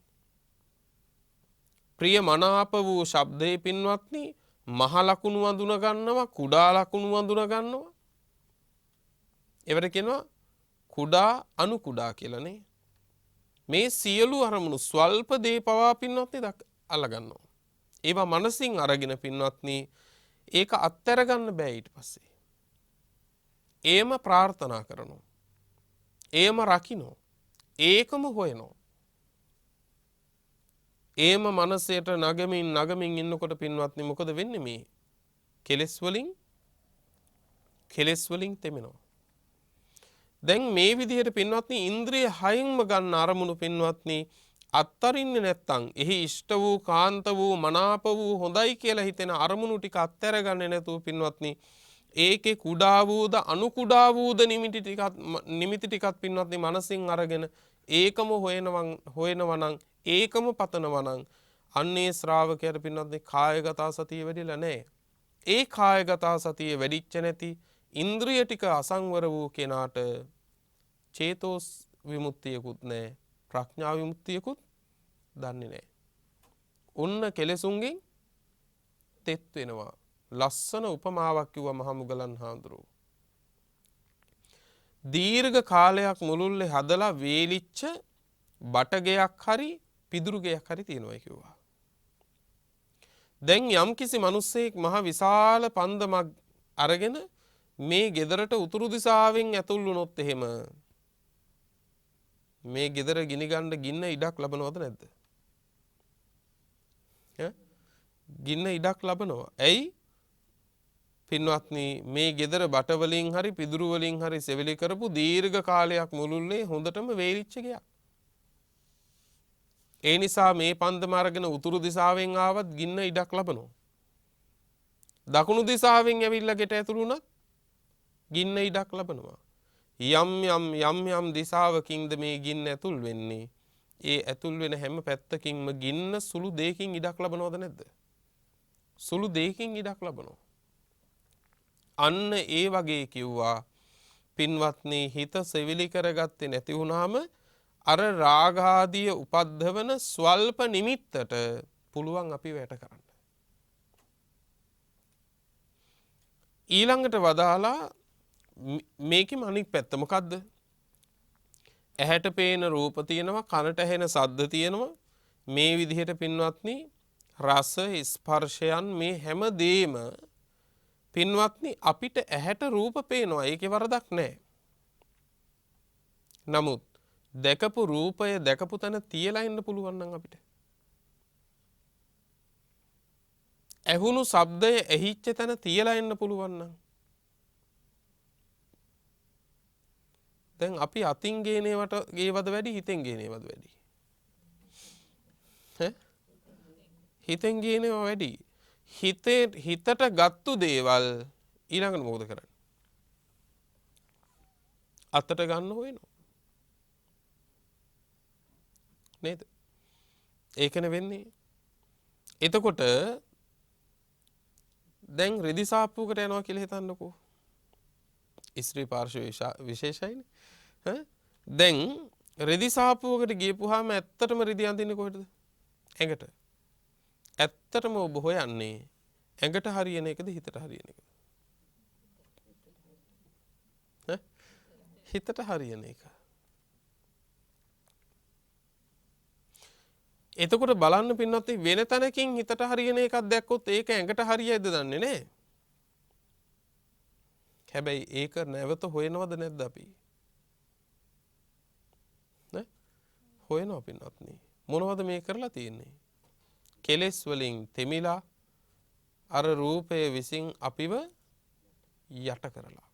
ප්‍රිය මනාප වූ ශබ්දේ පින්වත්නි මහ ලකුණු වඳුන ගන්නවා කුඩා ලකුණු වඳුන ගන්නවා. ඒවට කියනවා කුඩා අනු කුඩා කියලානේ. මේ සියලු අරමුණු ස්වල්ප දේ පවා පින්වත්නි අල්ල ගන්නවා. ඒවා මනසින් අරගෙන පින්වත්නි ඒක අත්හැර ගන්න බෑ ඊට පස්සේ. ඒම ප්‍රාර්ථනා කරනවා. ඒම රකින්න. ඒකම හොයනවා. ඒම මනසයට නගමින් ඉන්නකොට පින්වත්නි මොකද වෙන්නේ මේ කෙලෙස් වලින් තෙමෙනවා. දැන් මේ විදිහට පින්වත්නි ඉන්ද්‍රිය හයින්ම ගන්න අරමුණු පින්වත්නි අත්තරින්නේ නැත්තම් එහි ඉෂ්ට වූ කාන්ත වූ මනාප වූ හොඳයි කියලා හිතෙන අරමුණු ටික අත්තර ගන්නේ නැතුව පින්වත්නි ඒකේ කුඩා වූද අනු කුඩා වූද නිමිති ටිකත් පින්වත්නි මනසින් අරගෙන ඒකම හොයනවා නම් ඒකම පතනවා නම් අන්නේ ශ්‍රාවකයාට පින්වත්නි කායගත සතිය වැඩිලා නැහැ. ඒ කායගත සතිය වැඩිච්ච නැති ඉන්ද්‍රිය ටික අසංවර වූ කෙනාට චේතෝ විමුක්තියකුත් නැහැ. ප්‍රඥා විමුක්තියකුත් දන්නේ නැහැ. ඔන්න කෙලෙසුන්ගෙන් තෙත් වෙනවා. ලස්සන උපමාවක් කිව්වා මහා මුගලන් හාමුදුරුවෝ. දීර්ඝ කාලයක් මුළුල්ලේ හදලා වේලිච්ච බටගයක් හරි පිදුරු ගයක් හරි තියෙනවා කිව්වා. දැන් යම්කිසි මිනිස්සෙක් මහ විශාල පන්දමක් අරගෙන මේ ගෙදරට උතුරු දිශාවෙන් ඇතුල් වුණොත් එහෙම මේ ගෙදර ගිනි ගන්න ගින්න ඉඩක් ලබනවද නැද්ද? ගින්න ඉඩක් ලබනවා. ඇයි? පින්වත්නි මේ ගෙදර බට වලින් හරි පිදුරු වලින් හරි සෙවිලි කරපු දීර්ඝ කාලයක් මුළුල්ලේ හොඳටම වේලිච්ච ගයක්. ඒ නිසා මේ පන්දම අරගෙන උතුරු දිශාවෙන් ආවත් ගින්න ඉඩක් ලබනවා. දකුණු දිශාවෙන් ඇවිල්ලා ගෙට ඇතුළු වුණත් ගින්න ඉඩක් ලබනවා. යම් දිශාවකින්ද මේ ගින්න ඇතුල් වෙන්නේ. ඒ ඇතුල් වෙන හැම පැත්තකින්ම ගින්න සුළු දෙයකින් ඉඩක් ලබනවද නැද්ද? සුළු දෙයකින් ඉඩක් ලබනවා. අන්න ඒ වගේ කිව්වා පින්වත්නි හිත සෙවිලි කරගත්තේ නැති වුණාම අර රාගාදිය උපද්දවන ස්වල්ප නිමිත්තට පුළුවන් අපි වැට කරන්න. ඊළඟට වදාලා මේකෙම අනිත් පැත්ත මොකද්ද? ඇහැට පේන රූප තියෙනවා, කනට ඇහෙන ශබ්ද තියෙනවා. මේ විදිහට පින්වත්නි රස ස්පර්ශයන් මේ හැම දෙෙම පින්වත්නි අපිට ඇහැට රූප පේනවා. ඒකේ වරදක් නැහැ. නමුත් දැකපු රූපය දැකපු තැන තියලා ඉන්න පුළුවන් නම් අපිට ඇහුණු ශබ්දය ඇහිච්ච තැන තියලා එන්න පුළුවන් නම් දැන් අපි අතින් ගේනේවට ගේවද වැඩි හිතෙන් ගේනේවද වැඩි? හිතෙන් ගේනවා වැඩි. හිතට ගත්තු දේවල් ඊළඟට මොකද කරන්නේ? අතට ගන්න හොයනවා. නේද? ඒකනේ වෙන්නේ. එතකොට දැන් රෙදි සාප්පුවකට යනවා කියලා හිතන්නකෝ. ස්ත්‍රී පාර්ශ්ව විශේෂයිනේ. දැන් රෙදි සාප්පුවකට ගියපුවාම ඇත්තටම රෙදි අඳින්නේ කොහෙටද? ඇඟට. ඇත්තටම ඔබ හොයන්නේ ඇඟට හරියන එකද හිතට හරියන එකද? හිතට හරියන එක. එතකොට බලන්න පින්නත් වෙන තැනකින් හිතට හරියන එකක් දැක්කොත් ඒක ඇඟට හරියයිද දන්නේ නැහැ. හැබැයි ඒක නැවත හොයනවද නැද්ද අපි? නේ? හොයනවා පින්නත්නි. මොනවද මේ කරලා තියෙන්නේ? කෙලෙස් වලින් තෙමිලා අර රූපය විසින් අපිව යට කරලා.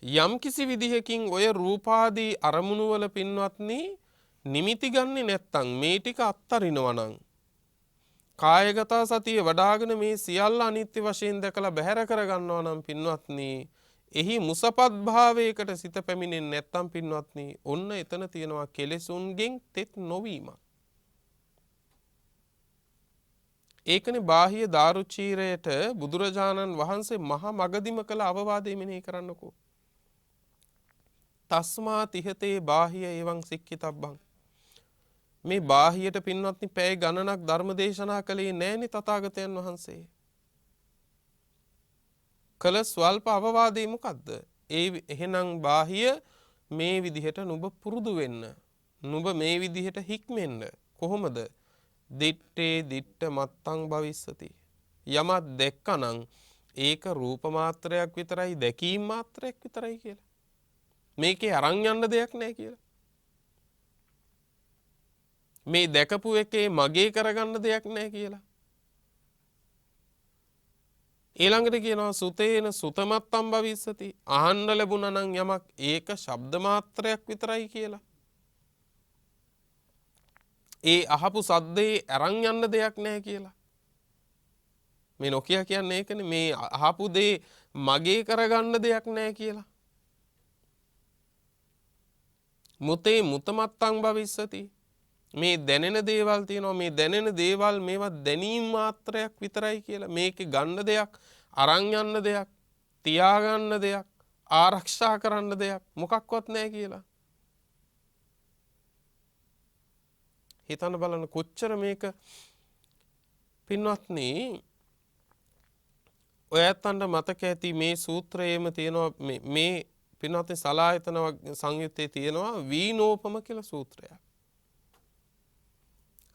යම් කිසි විදිහකින් ඔය රූපාදී අරමුණු වල පින්වත්නි නිමිති ගන්නේ නැත්තම් මේ ටික අත්තරිනවා නම් කායගත සතිය වඩාගෙන මේ සියල්ල අනිත්‍ය වශයෙන් දැකලා බැහැර කර ගන්නවා නම් පින්වත්නි එහි මුසපත් භාවයකට සිත පැමිණෙන්නේ නැත්තම් පින්වත්නි ඔන්න එතන තියෙනවා කෙලෙසුන්ගෙන් තෙත් නොවීමක්. ඒකනේ බාහ්‍ය දාරුචීරයට බුදුරජාණන් වහන්සේ මහා මගදිම කළ අවවාදය මෙනෙහි කරන්නකෝ. තස්මා තිහතේ බාහ්‍ය එවං සික්ඛිතබ්බං. මේ බාහ්‍යයට පින්වත්නි පැය ගණනක් ධර්ම දේශනා කළේ නෑනේ තථාගතයන් වහන්සේ. කළ ස්වල්ප අවවාදේ මොකද්ද? එහෙනම් බාහ්‍ය මේ විදිහට නුඹ පුරුදු වෙන්න. නුඹ මේ විදිහට හික්මෙන්න. කොහොමද? දිත්තේ දිට්ඨ මත්තං භවිස්සති. යමක් දැක්කනම් ඒක රූප මාත්‍රයක් විතරයි, දැකීම් මාත්‍රයක් විතරයි කියලා. මේකේ අරන් යන්න දෙයක් නැහැ කියලා. මේ දැකපු එකේ මගේ කරගන්න දෙයක් නැහැ කියලා. ඊළඟට කියනවා සුතේන සුතමත්තම් භවිස්සති. අහන්න ලැබුණා නම් යමක් ඒක ශබ්ද මාත්‍රයක් විතරයි කියලා. ඒ අහපු සද්දේ අරන් යන්න දෙයක් නැහැ කියලා. මේ නොකිය කියන්නේ ඒකනේ. මේ අහපු දේ මගේ කරගන්න දෙයක් නැහැ කියලා. මුතේ මුතමත්තං භවිස්සති. මේ දැනෙන දේවල් තියෙනවා. මේ දැනෙන දේවල් මේවා දැනීම් මාත්‍රයක් විතරයි කියලා. මේකේ ගන්න දෙයක්, අරන් යන්න දෙයක්, තියාගන්න දෙයක්, ආරක්ෂා කරන්න දෙයක් මොකක්වත් නැහැ කියලා. හිතන්න බලන්න කොච්චර මේක පින්වත්නි ඔයයන්ට මතක ඇති මේ සූත්‍රයේම තියෙනවා මේ පින්වත්නි සලායතන සංයුත්තේ තියෙනවා වීනෝපම කියලා සූත්‍රයක්.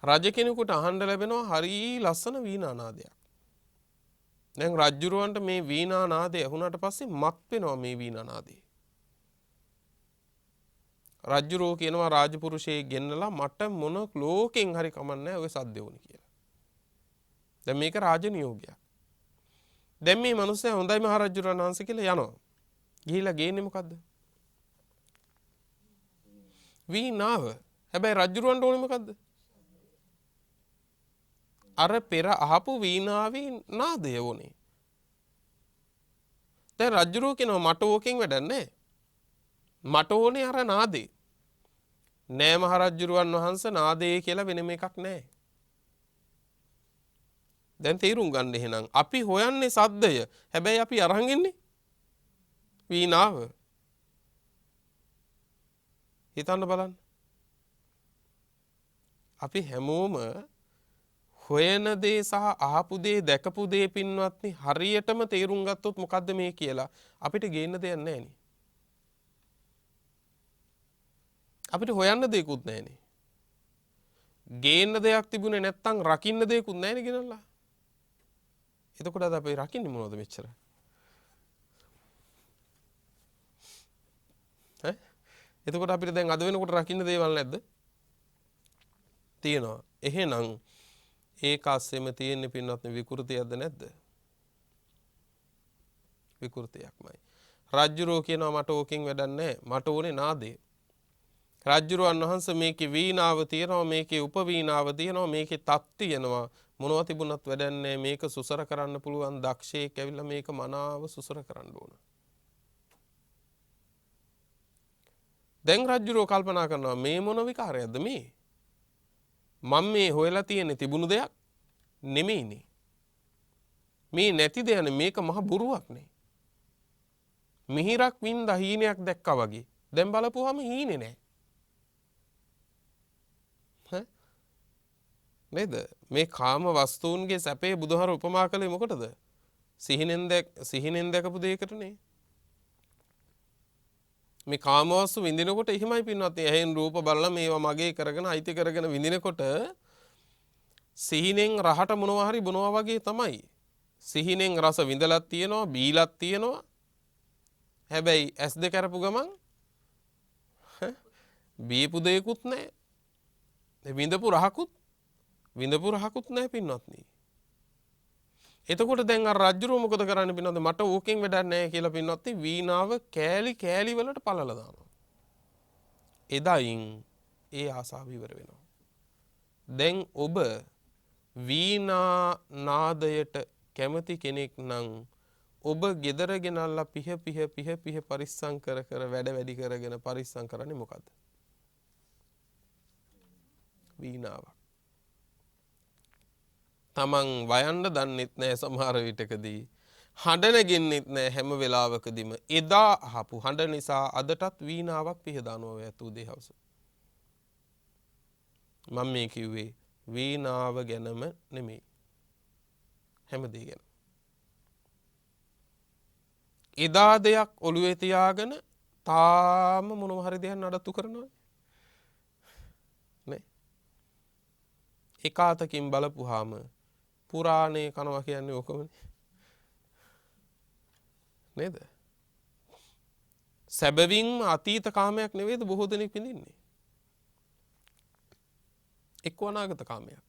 රජ කෙනෙකුට අහන්න ලැබෙනවා හරි ලස්සන වීණා නාදයක්. දැන් රජුරවන්ට මේ වීණා නාදය ඇහුණාට පස්සේ මත් වෙනවා මේ වීණා නාදේ. රජුරෝ කියනවා රාජපුරුෂයෙක් ගෙන්නලා මට මොන ලෝකෙන් හරි කමන්නේ ඔය සද්ද වුණ කියලා. දැන් මේක රාජ නියෝගයක්. දැන් මේ මිනිස්සයා හොඳයි මහ රජුරන් වහන්සේ කියලා යනවා. ගිහිලා ගේන්නේ මොකද්ද? වීණාව. හැබැයි රජුරවන්ට ඕනේ මොකද්ද? අර පෙර අහපු වීණාවේ නාදය වුණේ. දැන් රජුරෝ කියනවා මට ඕකෙන් වැඩක් නැහැ. මට ඕනේ අර නාදේ. නෑ මහ රජුරන් වහන්සේ නාදේ කියලා වෙනම එකක් නැහැ. දැන් තේරුම් ගන්න එහෙනම් අපි හොයන්නේ සද්දය. හැබැයි අපි අරන් ඉන්නේ වීණාව. හිතන්න බලන්න. අපි හැමෝම හොයන දේ සහ අහපු දේ දැකපු දේ පින්වත්නි හරියටම තේරුම් ගත්තොත් මොකද්ද මේ කියලා අපිට ගේන්න දෙයක් නැහැ නේ. අපිට හොයන්න දෙයක්වත් නැහැ නේ. ගේන්න දෙයක් තිබුණේ නැත්තම් රකින්න දෙයක්වත් නැහැ නේ ගෙනල්ලා. එතකොට අද අපි රකින්නේ මොනවද මෙච්චර? එතකොට අපිට දැන් අද වෙනකොට රකින්න දේවල් නැද්ද? තියෙනවා. එහෙනම් ඒක අස්සෙම තියෙන්නේ පින්වත්නි විකෘතියක්ද නැද්ද? විකෘතියක්මයි. රජ්ජුරුවෝ කියනවා මට ඕකෙන් වැඩක් නැහැ. මට ඕනේ නාදය. රජ්ජුරුවන් වහන්සේ මේකේ වීණාව තියෙනවා, මේකේ උපවීණාව තියෙනවා, මේකේ තත් තියෙනවා. මොනවා තිබුණත් වැඩක් නැහැ. මේක සුසර කරන්න පුළුවන් දක්ෂයෙක් ඇවිල්ලා මේක මනාව සුසර කරන්න ඕන. දැන් රජ්ජුරුවෝ කල්පනා කරනවා මේ මොන විකාරයක්ද මේ? මම මේ හොයලා තියෙන්නේ තිබුණු දෙයක් නෙමෙයිනේ. මේ නැති දෙයනේ මේක මහ බොරුවක්නේ. මිහිරක් වින්දා හීනයක් දැක්කා වගේ. දැන් බලපුවාම හීනේ නැහැ. නේද? මේ කාම වස්තුන්ගේ සැපේ බුදුහාර උපමා කළේ මොකටද? සිහිනෙන් දැකපු දෙයකටනේ. මේ කාම වස්තු විඳිනකොට එහෙමයි පින්වත්. ඇහෙන් රූප බලලා මේවා මගේ කරගෙන අයිති කරගෙන විඳිනකොට සිහිනෙන් රහට මොනවා හරි බොනවා වගේ තමයි. සිහිනෙන් රස විඳලක් තියෙනවා, බීලක් තියෙනවා. හැබැයි S2 කරපු ගමන් බීපු දෙයක්වත් නැහැ. විඳපු රහකුත් නැහැ පින්වත්නි. එතකොට දැන් අර රජුරෝ මොකද කරන්නේ පින්වත්නි? මට ඕකෙන් වැඩක් නැහැ කියලා පින්වත්නි වීණාව කෑලි වලට පළලා දානවා. එදායින් ඒ ආසාව ඉවර වෙනවා. දැන් ඔබ වීණා නාදයට කැමති කෙනෙක් නම් ඔබ ගෙදර ගෙනල්ලා පිහ පරිස්සම් කර වැඩ වැඩි කරගෙන පරිස්සම් කරන්නේ මොකද්ද? වීණාවක්. තමන් වයන්න දන්නෙත් නැහැ සමහර විටකදී. හඬ නැගෙන්නෙත් නැහැ හැම වෙලාවකදීම. එදා අහපු හඬ නිසා අදටත් වීණාවක් පිහදානවා ඇතු දෙහවස. මම මේ කිව්වේ වීණාව ගැනම නෙමෙයි. හැමදේ ගැන. එදා දෙයක් ඔළුවේ තියාගෙන තාම මොනවා හරි දෙයක් නඩත්තු කරනවා නේ. එකාතකින් බලපුවාම පුරාණේ කනවා කියන්නේ ඕකමනේ. නේද? සැබවින්ම අතීත කාමයක් නෙවෙයිද බොහෝ දෙනෙක් විඳින්නේ. එක්ක අනාගත කාමයක්.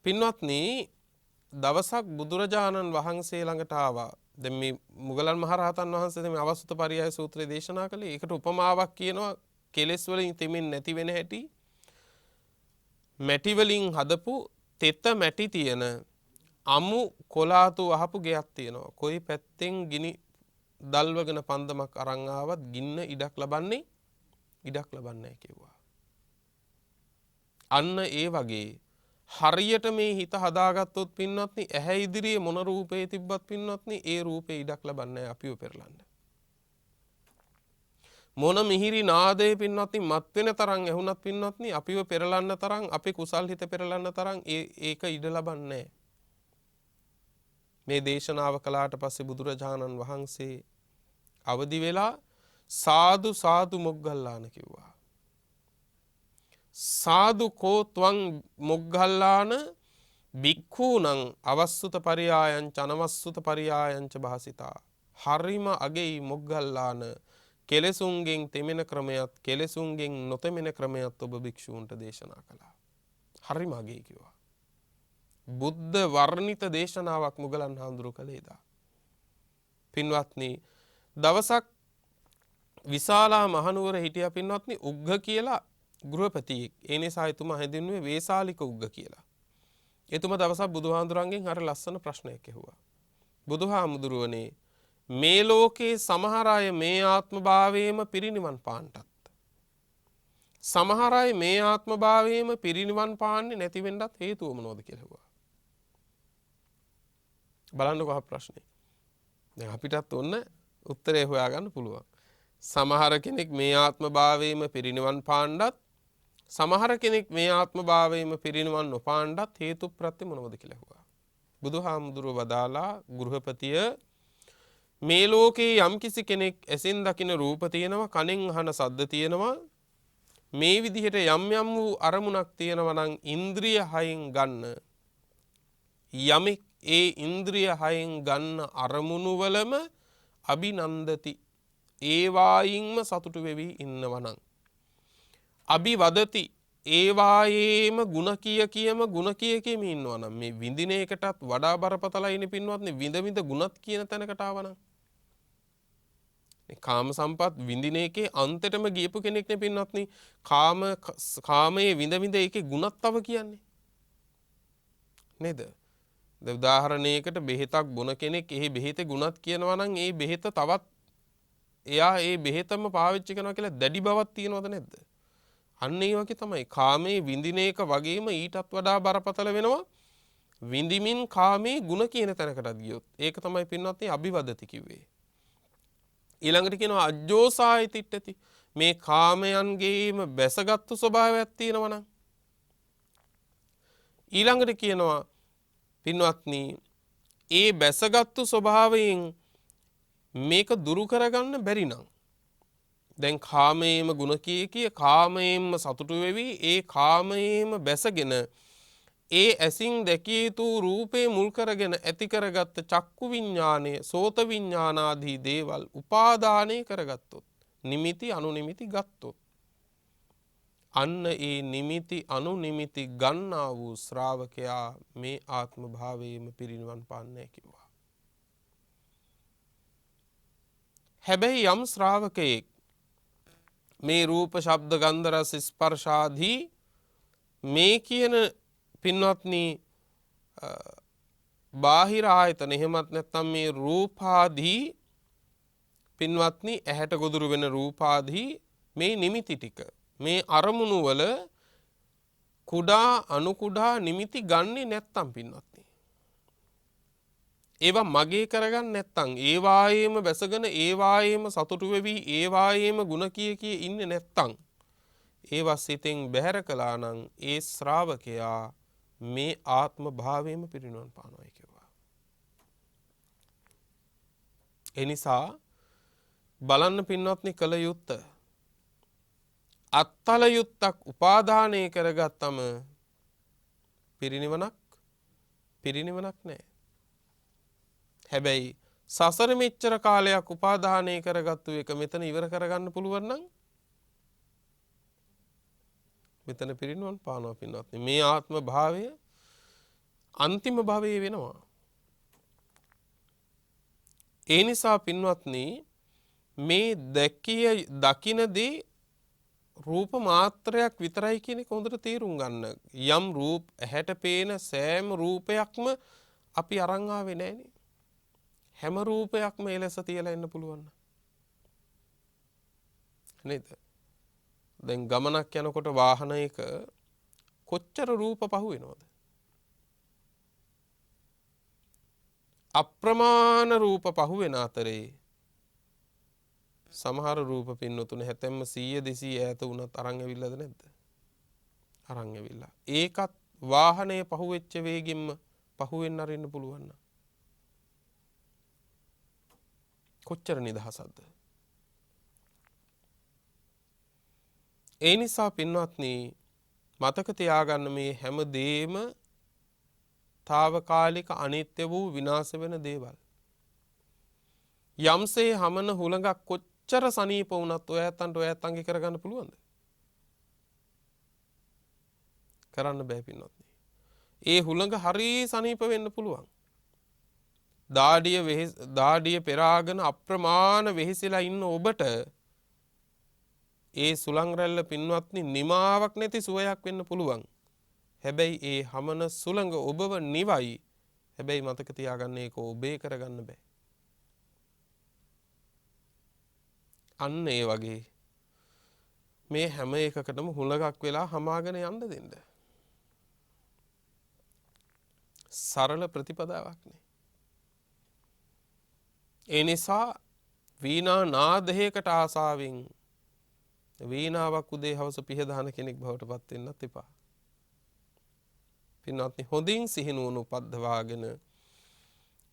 පින්වත්නි දවසක් බුදුරජාණන් වහන්සේ ළඟට ආවා. දැන් මේ මුගලන් මහරහතන් වහන්සේ මේ අවසුත පරියාය සූත්‍රය දේශනා කළේ. ඒකට උපමාවක් කියනවා කෙලෙස් වලින් තෙමින් නැති වෙන හැටි. මැටි වලින් හදපු තෙත මැටි තියෙන අමු කොලාතු වහපු ගෙයක් තියෙනවා. කොයි පැත්තෙන් ගිනි දල්වගෙන පන්දමක් අරන් ආවත් ගින්න ඉඩක් ලබන්නේ නැහැ කිව්වා. අන්න ඒ වගේ හරියට මේ හිත හදාගත්තොත් පින්වත්නි ඇහැ ඉදිරියේ මොන රූපේ තිබ්බත් පින්වත්නි ඒ රූපේ ඉඩක් ලබන්නේ නැහැ අපිව පෙරලන්න. මොන මිහිරි නාදේ පින්වත්නි මත් වෙන තරම් ඇහුණත් පින්වත්නි අපිව පෙරලන්න තරම් අපේ කුසල් හිත පෙරලන්න තරම් ඒක ඉඩ ලබන්නේ නැහැ. මේ දේශනාව කළාට පස්සේ බුදුරජාණන් වහන්සේ අවදි වෙලා සාදු මොග්ගල්ලාන කිව්වා. සාදු කෝ ත්වං මොග්ගල්ලාන භික්ඛූණං අවස්සුත පරියායං චනවස්සුත පරියායං ච භාසිතා. හරිම අගෙයි මොග්ගල්ලාන කෙලෙසුන්ගෙන් තෙමෙන ක්‍රමයක් කෙලෙසුන්ගෙන් නොතෙමෙන ක්‍රමයක් ඔබ භික්ෂූන්ට දේශනා කළා. හරිම අගෙයි කිව්වා. බුද්ධ වර්ණිත දේශනාවක් මුගලන් හාමුදුරුවෝ කළේදා. පින්වත්නි දවසක් විශාලා මහනුවර හිටියා පින්වත්නි උග්ග කියලා ගෘහපතියෙක්. ඒ නිසා එතුමා හැඳින්වුවේ වේසාලික උග්ග කියලා. එතුමා දවසක් බුදුහාමුදුරන්ගෙන් අර ලස්සන ප්‍රශ්නයක් ඇහුවා. බුදුහාමුදුරුවනේ මේ ලෝකේ සමහර අය මේ ආත්ම භාවයේම පිරිනිවන් පාන්නටත් සමහර අය මේ ආත්ම භාවයේම පිරිනිවන් පාන්නේ නැති වෙන්නත් හේතුව මොනවද කියලා ඇහුවා. බලන්නකෝ ප්‍රශ්නේ. දැන් අපිටත් ඔන්න උත්තරේ හොයාගන්න පුළුවන්. සමහර කෙනෙක් මේ ආත්ම භාවයේම පිරිනිවන් පාන්නත් සමහර කෙනෙක් මේ ආත්ම භාවයේම පිරිනිවන් නොපාන්නත් හේතු ප්‍රත්‍ය මොනවද කියලා ඇහුවා. බුදුහාමුදුරුවෝ වදාලා ගෘහපතිය මේ ලෝකේ යම්කිසි කෙනෙක් ඇසෙන් දකින රූප තියෙනවා, කනෙන් අහන ශබ්ද තියෙනවා, මේ විදිහට යම් වූ අරමුණක් තියෙනවා නම් ඉන්ද්‍රිය හයෙන් ගන්න යමෙක් ඒ ඉන්ද්‍රිය හයෙන් ගන්න අරමුණු වලම අභිනන්දති ඒ වායින්ම සතුටු වෙවි ඉන්නවනම් අභිවදති ඒවායේම ಗುಣ කියම ගුණ කියම ඉන්නවා නම් මේ විඳින එකටත් වඩා බරපතලයිනේ පින්වත්නි විඳ ගුණත් කියන තැනකට ආවනම් මේ කාම සම්පත් විඳින එකේ අන්තෙටම ගියපු කෙනෙක් නේ පින්වත්නි කාමයේ විඳ ඒකේ ගුණත් තව කියන්නේ නේද? උදාහරණයකට බෙහෙතක් බොන කෙනෙක් එහි බෙහෙතේ ගුණත් කියනවා නම් ඒ බෙහෙත තවත් එයා ඒ බෙහෙතම පාවිච්චි කරනවා කියලා දැඩි බවක් තියනවද නැද්ද? අන්න ඒ වගේ තමයි කාමයේ විඳින එක වගේම ඊටත් වඩා බරපතල වෙනවා විඳිමින් කාමයේ ಗುಣ කියන තැනකටත් ගියොත්. ඒක තමයි පින්වත්නි අභිවදති කිව්වේ. ඊළඟට කියනවා අජ්ජෝසාය තිට්ඨති. මේ කාමයන්ගේම බැසගත්තු ස්වභාවයක් තියෙනවා නම් ඊළඟට කියනවා පින්වත්නි ඒ බැසගත්තු ස්වභාවයෙන් මේක දුරු කරගන්න බැරි නම් දැන් කාමයේම ගුණ කිය කාමයෙන්ම සතුටු වෙවි ඒ කාමයේම බැසගෙන ඒ ඇසින් දැකිය යුතු රූපේ මුල් කරගෙන ඇති කරගත්ත චක්කු විඥානය සෝත විඥානාදී දේවල් උපාදානය කරගත්තොත් නිමිති අනුනිමිති ගත්තොත් අන්න ඒ නිමිති අනුනිමිති ගන්නා වූ ශ්‍රාවකයා මේ ආත්ම භාවයේම පිරිනිවන් පාන්නේ කිව්වා. හැබැයි යම් ශ්‍රාවකයෙක් මේ රූප ශබ්ද ගන්ධ රස ස්පර්ශ ආදී මේ කියන පින්වත්නි බාහිර ආයතන එහෙමත් නැත්නම් මේ රූපාදී පින්වත්නි ඇහැට ගොදුරු වෙන රූපාදී මේ නිමිති ටික මේ අරමුණු වල කුඩා අණු කුඩා නිමිති ගන්නෙ නැත්තම් පින්වත්නි ඒවා මගේ කරගන්න නැත්තම් ඒ වායේම බැසගෙන ඒ වායේම සතුටු වෙවි ඒ වායේම ಗುಣ කිය ඉන්නේ නැත්තම් ඒවා සිතෙන් බැහැර කළා නම් ඒ ශ්‍රාවකයා මේ ආත්ම භාවයේම පිරිනිවන් පානවා කියනවා. ඒ නිසා බලන්න පින්වත්නි කල යුත්ත අත්තල යුත්තක් උපාදානය කරගත්තම පිරිනිවනක් නැහැ. හැබැයි සසර මෙච්චර කාලයක් උපාදානය කරගත්තු එක මෙතන ඉවර කරගන්න පුළුවන් නම් මෙතන පිරිනිවන් පානවා පින්වත්නි. මේ ආත්ම භාවය අන්තිම භවයේ වෙනවා. ඒ නිසා පින්වත්නි මේ දකිනදී රූප මාත්‍රයක් විතරයි කියන එක හොඳට තේරුම් ගන්න. යම් රූප ඇහැට පේන සෑම රූපයක්ම අපි අරන් ආවේ නැහනේ. හැම රූපයක්ම එලෙස තියලා ඉන්න පුළුවන් නේද? දැන් ගමනක් යනකොට වාහනයක කොච්චර රූප පහු වෙනවද? අප්‍රමාණ රූප පහු වෙන අතරේ සමහර රූප පින්නතුන හැතැම්ම 100 200 ඈත වුණත් අරන් ඇවිල්ලාද නැද්ද? අරන් ඇවිල්ලා. ඒකත් වාහනේ පහුවෙච්ච වේගෙම්ම පහුවෙන්න අරින්න පුළුවන් නම් කොච්චර නිදහසක්ද? ඒ නිසා පින්වත්නි මතක තියාගන්න මේ හැම දෙෙම తాවකාලික අනිත්‍ය වූ විනාශ වෙන දේවල්. යම්සේ හමන හුලඟක් කොච්චර සනීප වුණත් ඔය ඇත්තන්ගේ කරගන්න පුළුවන්ද? කරන්න බෑ පින්වත්නි. ඒ හුලඟ හරි සනීප වෙන්න පුළුවන්. දාඩිය පෙරාගෙන අප්‍රමාණ වෙහෙසිලා ඉන්න ඔබට ඒ සුලං රැල්ල පින්වත්නි නිමාවක් නැති සුවයක් වෙන්න පුළුවන්. හැබැයි ඒ හමන සුළඟ ඔබව නිවයි. හැබැයි මතක තියාගන්න ඒක ඔබේ කරගන්න බෑ. අන්න ඒ වගේ මේ හැම එකකටම හුලඟක් වෙලා හමාගෙන යන්න දෙන්න. සරල ප්‍රතිපදාවක් නේ. ඒ නිසා වීණා නාදයකට ආසාවෙන් වීණාවක් උදේ හවස පිහදාන කෙනෙක් බවට පත් වෙන්නත් එපා. පින්වත්නි හොඳින් සිහිනුවන උපද්දවාගෙන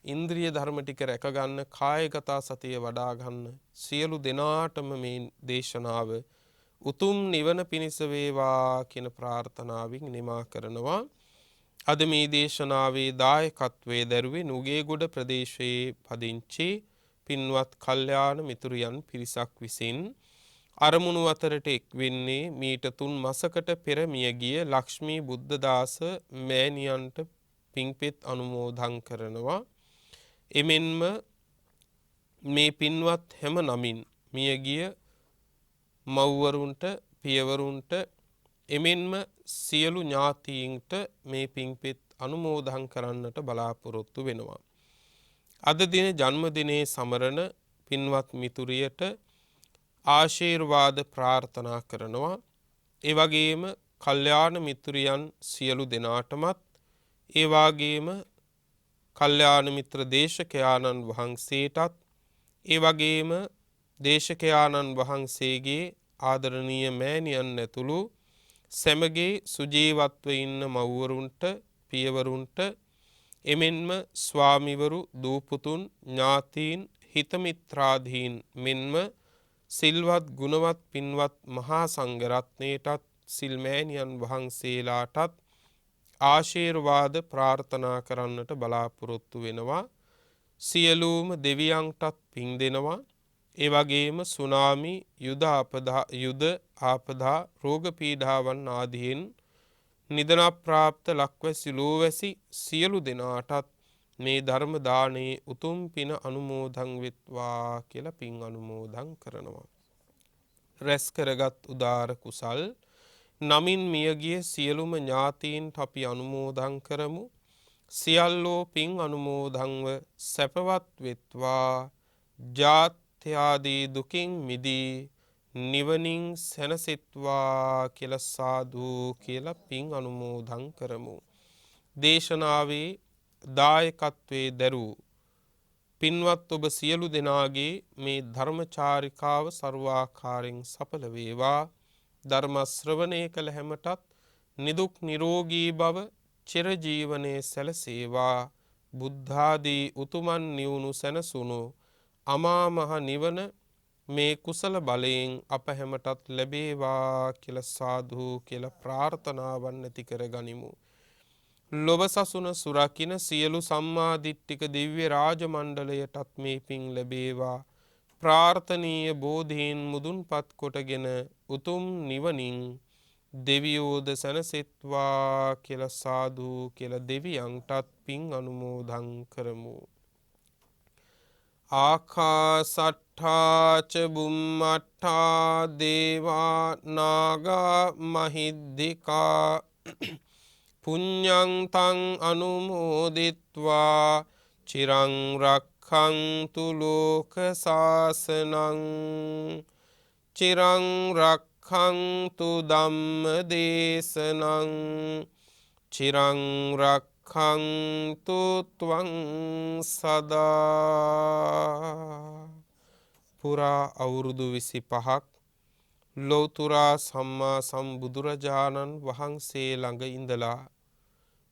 ඉන්ද්‍රිය ධර්ම ටික රැක ගන්න කායගත සතිය වඩා ගන්න සියලු දෙනාටම මේ දේශනාව උතුම් නිවන පිණිස වේවා කියන ප්‍රාර්ථනාවෙන් නිමා කරනවා. අද මේ දේශනාවේ දායකත්වයේ දරුවේ නුගේගොඩ ප්‍රදේශයේ පදිංචි පින්වත් කල්යාණ මිතුරියන් පිරිසක් විසින් අරමුණු අතරට එක් වෙන්නේ මීට 3 මාසකට පෙර මිය ගිය ලක්ෂ්මී බුද්ධදාස මෑණියන්ට පින්පෙත් අනුමෝදන් කරනවා. එමෙන්ම මේ පින්වත් හැම නමින් මියගිය මව්වරුන්ට පියවරුන්ට එමෙන්ම සියලු ඥාතීන්ට මේ පින්පෙත් අනුමෝදන් කරන්නට බලාපොරොත්තු වෙනවා. අද දින ජන්මදිනයේ සමරන පින්වත් මිතුරියට ආශිර්වාද ප්‍රාර්ථනා කරනවා. ඒ වගේම කල්යාණ මිතුරියන් සියලු දෙනාටමත් ඒ වගේම කල්යාණ මිත්‍ර දේශකයාණන් වහන්සේටත් ඒ වගේම දේශකයාණන් වහන්සේගේ ආදරණීය මෑණියන් ඇතුළු සැමගේ සුජීවත්ව ඉන්න මව්වරුන්ට පියවරුන්ට එමෙන්ම ස්වාමිවරු දූපුතුන් ඥාතීන් හිතමිත්‍රාදීන් මෙන්ම සිල්වත් ගුණවත් පින්වත් මහා සංඝරත්නයටත් සිල් මෑණියන් වහන්සේලාටත් ආශිර්වාද ප්‍රාර්ථනා කරන්නට බලාපොරොත්තු වෙනවා. සියලුම දෙවියන්ටත් පින් දෙනවා. ඒ වගේම සුනාමි යුද ආපදා රෝග පීඩාවන් ආදීන් නිදන ප්‍රාප්ත ලක්වැසි ලෝවැසි සියලු දෙනාටත් මේ ධර්ම දානයේ උතුම් පින අනුමෝදන් වෙත්වා කියලා පින් අනුමෝදන් කරනවා. රැස් කරගත් උදාර කුසල් නමින් මියගිය සියලුම ඥාතීන්ට අපි අනුමෝදන් කරමු. සියල්ලෝ පින් අනුමෝදන්ව සැපවත් වෙත්වා. ජාත්‍යාදී දුකින් මිදී නිවනින් සැනසෙත්වා කියලා සාදු කියලා පින් අනුමෝදන් කරමු. දේශනාවේ දායකත්වයේ දරූ පින්වත් ඔබ සියලු දෙනාගේ මේ ධර්මචාරිකාව ਸਰවාකාරයෙන් සඵල වේවා. ධර්ම ශ්‍රවණය කළ හැමටත් නිදුක් නිරෝගී බව චිරජීවනයේ සැලසේවා. බුද්ධාදී උතුමන් නිවුණු සැනසුණු අමා මහ නිවන මේ කුසල බලයෙන් අප හැමටත් ලැබේවා කියලා සාදු කියලා ප්‍රාර්ථනාවන් ඇති කරගනිමු. ලොව සසුන සුරකින්න සියලු සම්මාදිට්ඨික දිව්‍ය රාජ මණ්ඩලයටත් මේ පින් ලැබේවා. ප්‍රාර්ථනීය බෝධීන් මුදුන්පත් කොටගෙන උතුම් නිවනින් දෙවියෝද සැනසෙත්වා කියලා සාදු කියලා දෙවියන්ටත් පින් අනුමෝදන් කරමු. ආකාසට්ඨා ච බුම්මට්ඨා දේවා නාග මහිද්దికා පුඤ්ඤං තං අනුමෝදිත්වා චිරං රක්ඛන්තු ලෝක සාසනං චිරං රක්ඛන්තු ධම්ම දේශනං චිරං රක්ඛන්තු ත්වං සදා. පුරා අවුරුදු 25ක් ලෞතුරා සම්මා සම්බුදුරජාණන් වහන්සේ ළඟ ඉඳලා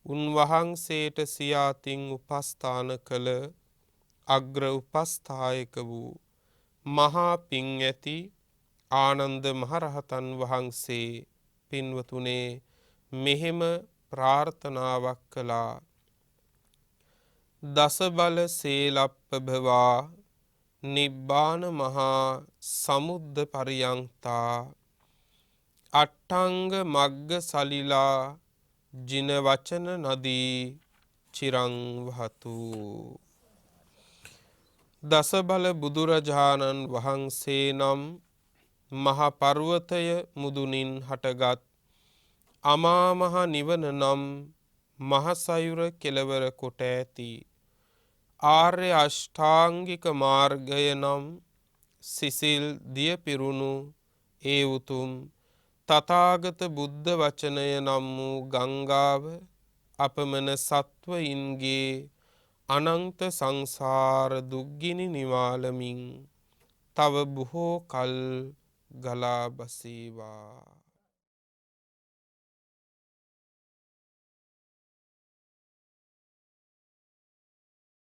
උන්වහන්සේට සියාතින් උපස්ථාන කළ අග්‍ර උපස්ථායක වූ මහා පිං ඇති ආනන්ද මහරහතන් වහන්සේ පින්වතුනේ මෙහෙම ප්‍රාර්ථනාවක් කළා. දස බල සේලප්පභවා නිබ්බාන මහා සමුද්ද පරියන්තා අට්ඨංග මග්ග සලිලා ජින වචන නදී චිරං වහතු. දස බල බුදුරජාණන් වහන්සේ නම් මහ පර්වතය මුදුනින් හටගත් අමා මහ නිවන නම් මහසයුර කෙලවර කොට ඇති ආර්ය අෂ්ටාංගික මාර්ගය නම් සිසිල් දිය පිරුණු ඒ උතුම් තථාගත බුද්ධ වචනය නම් වූ ගංගාව අපමණ සත්වයින්ගේ අනන්ත සංසාර දුක්ගිනි නිවාලමින් තව බොහෝ කල් ගලා බසීවා.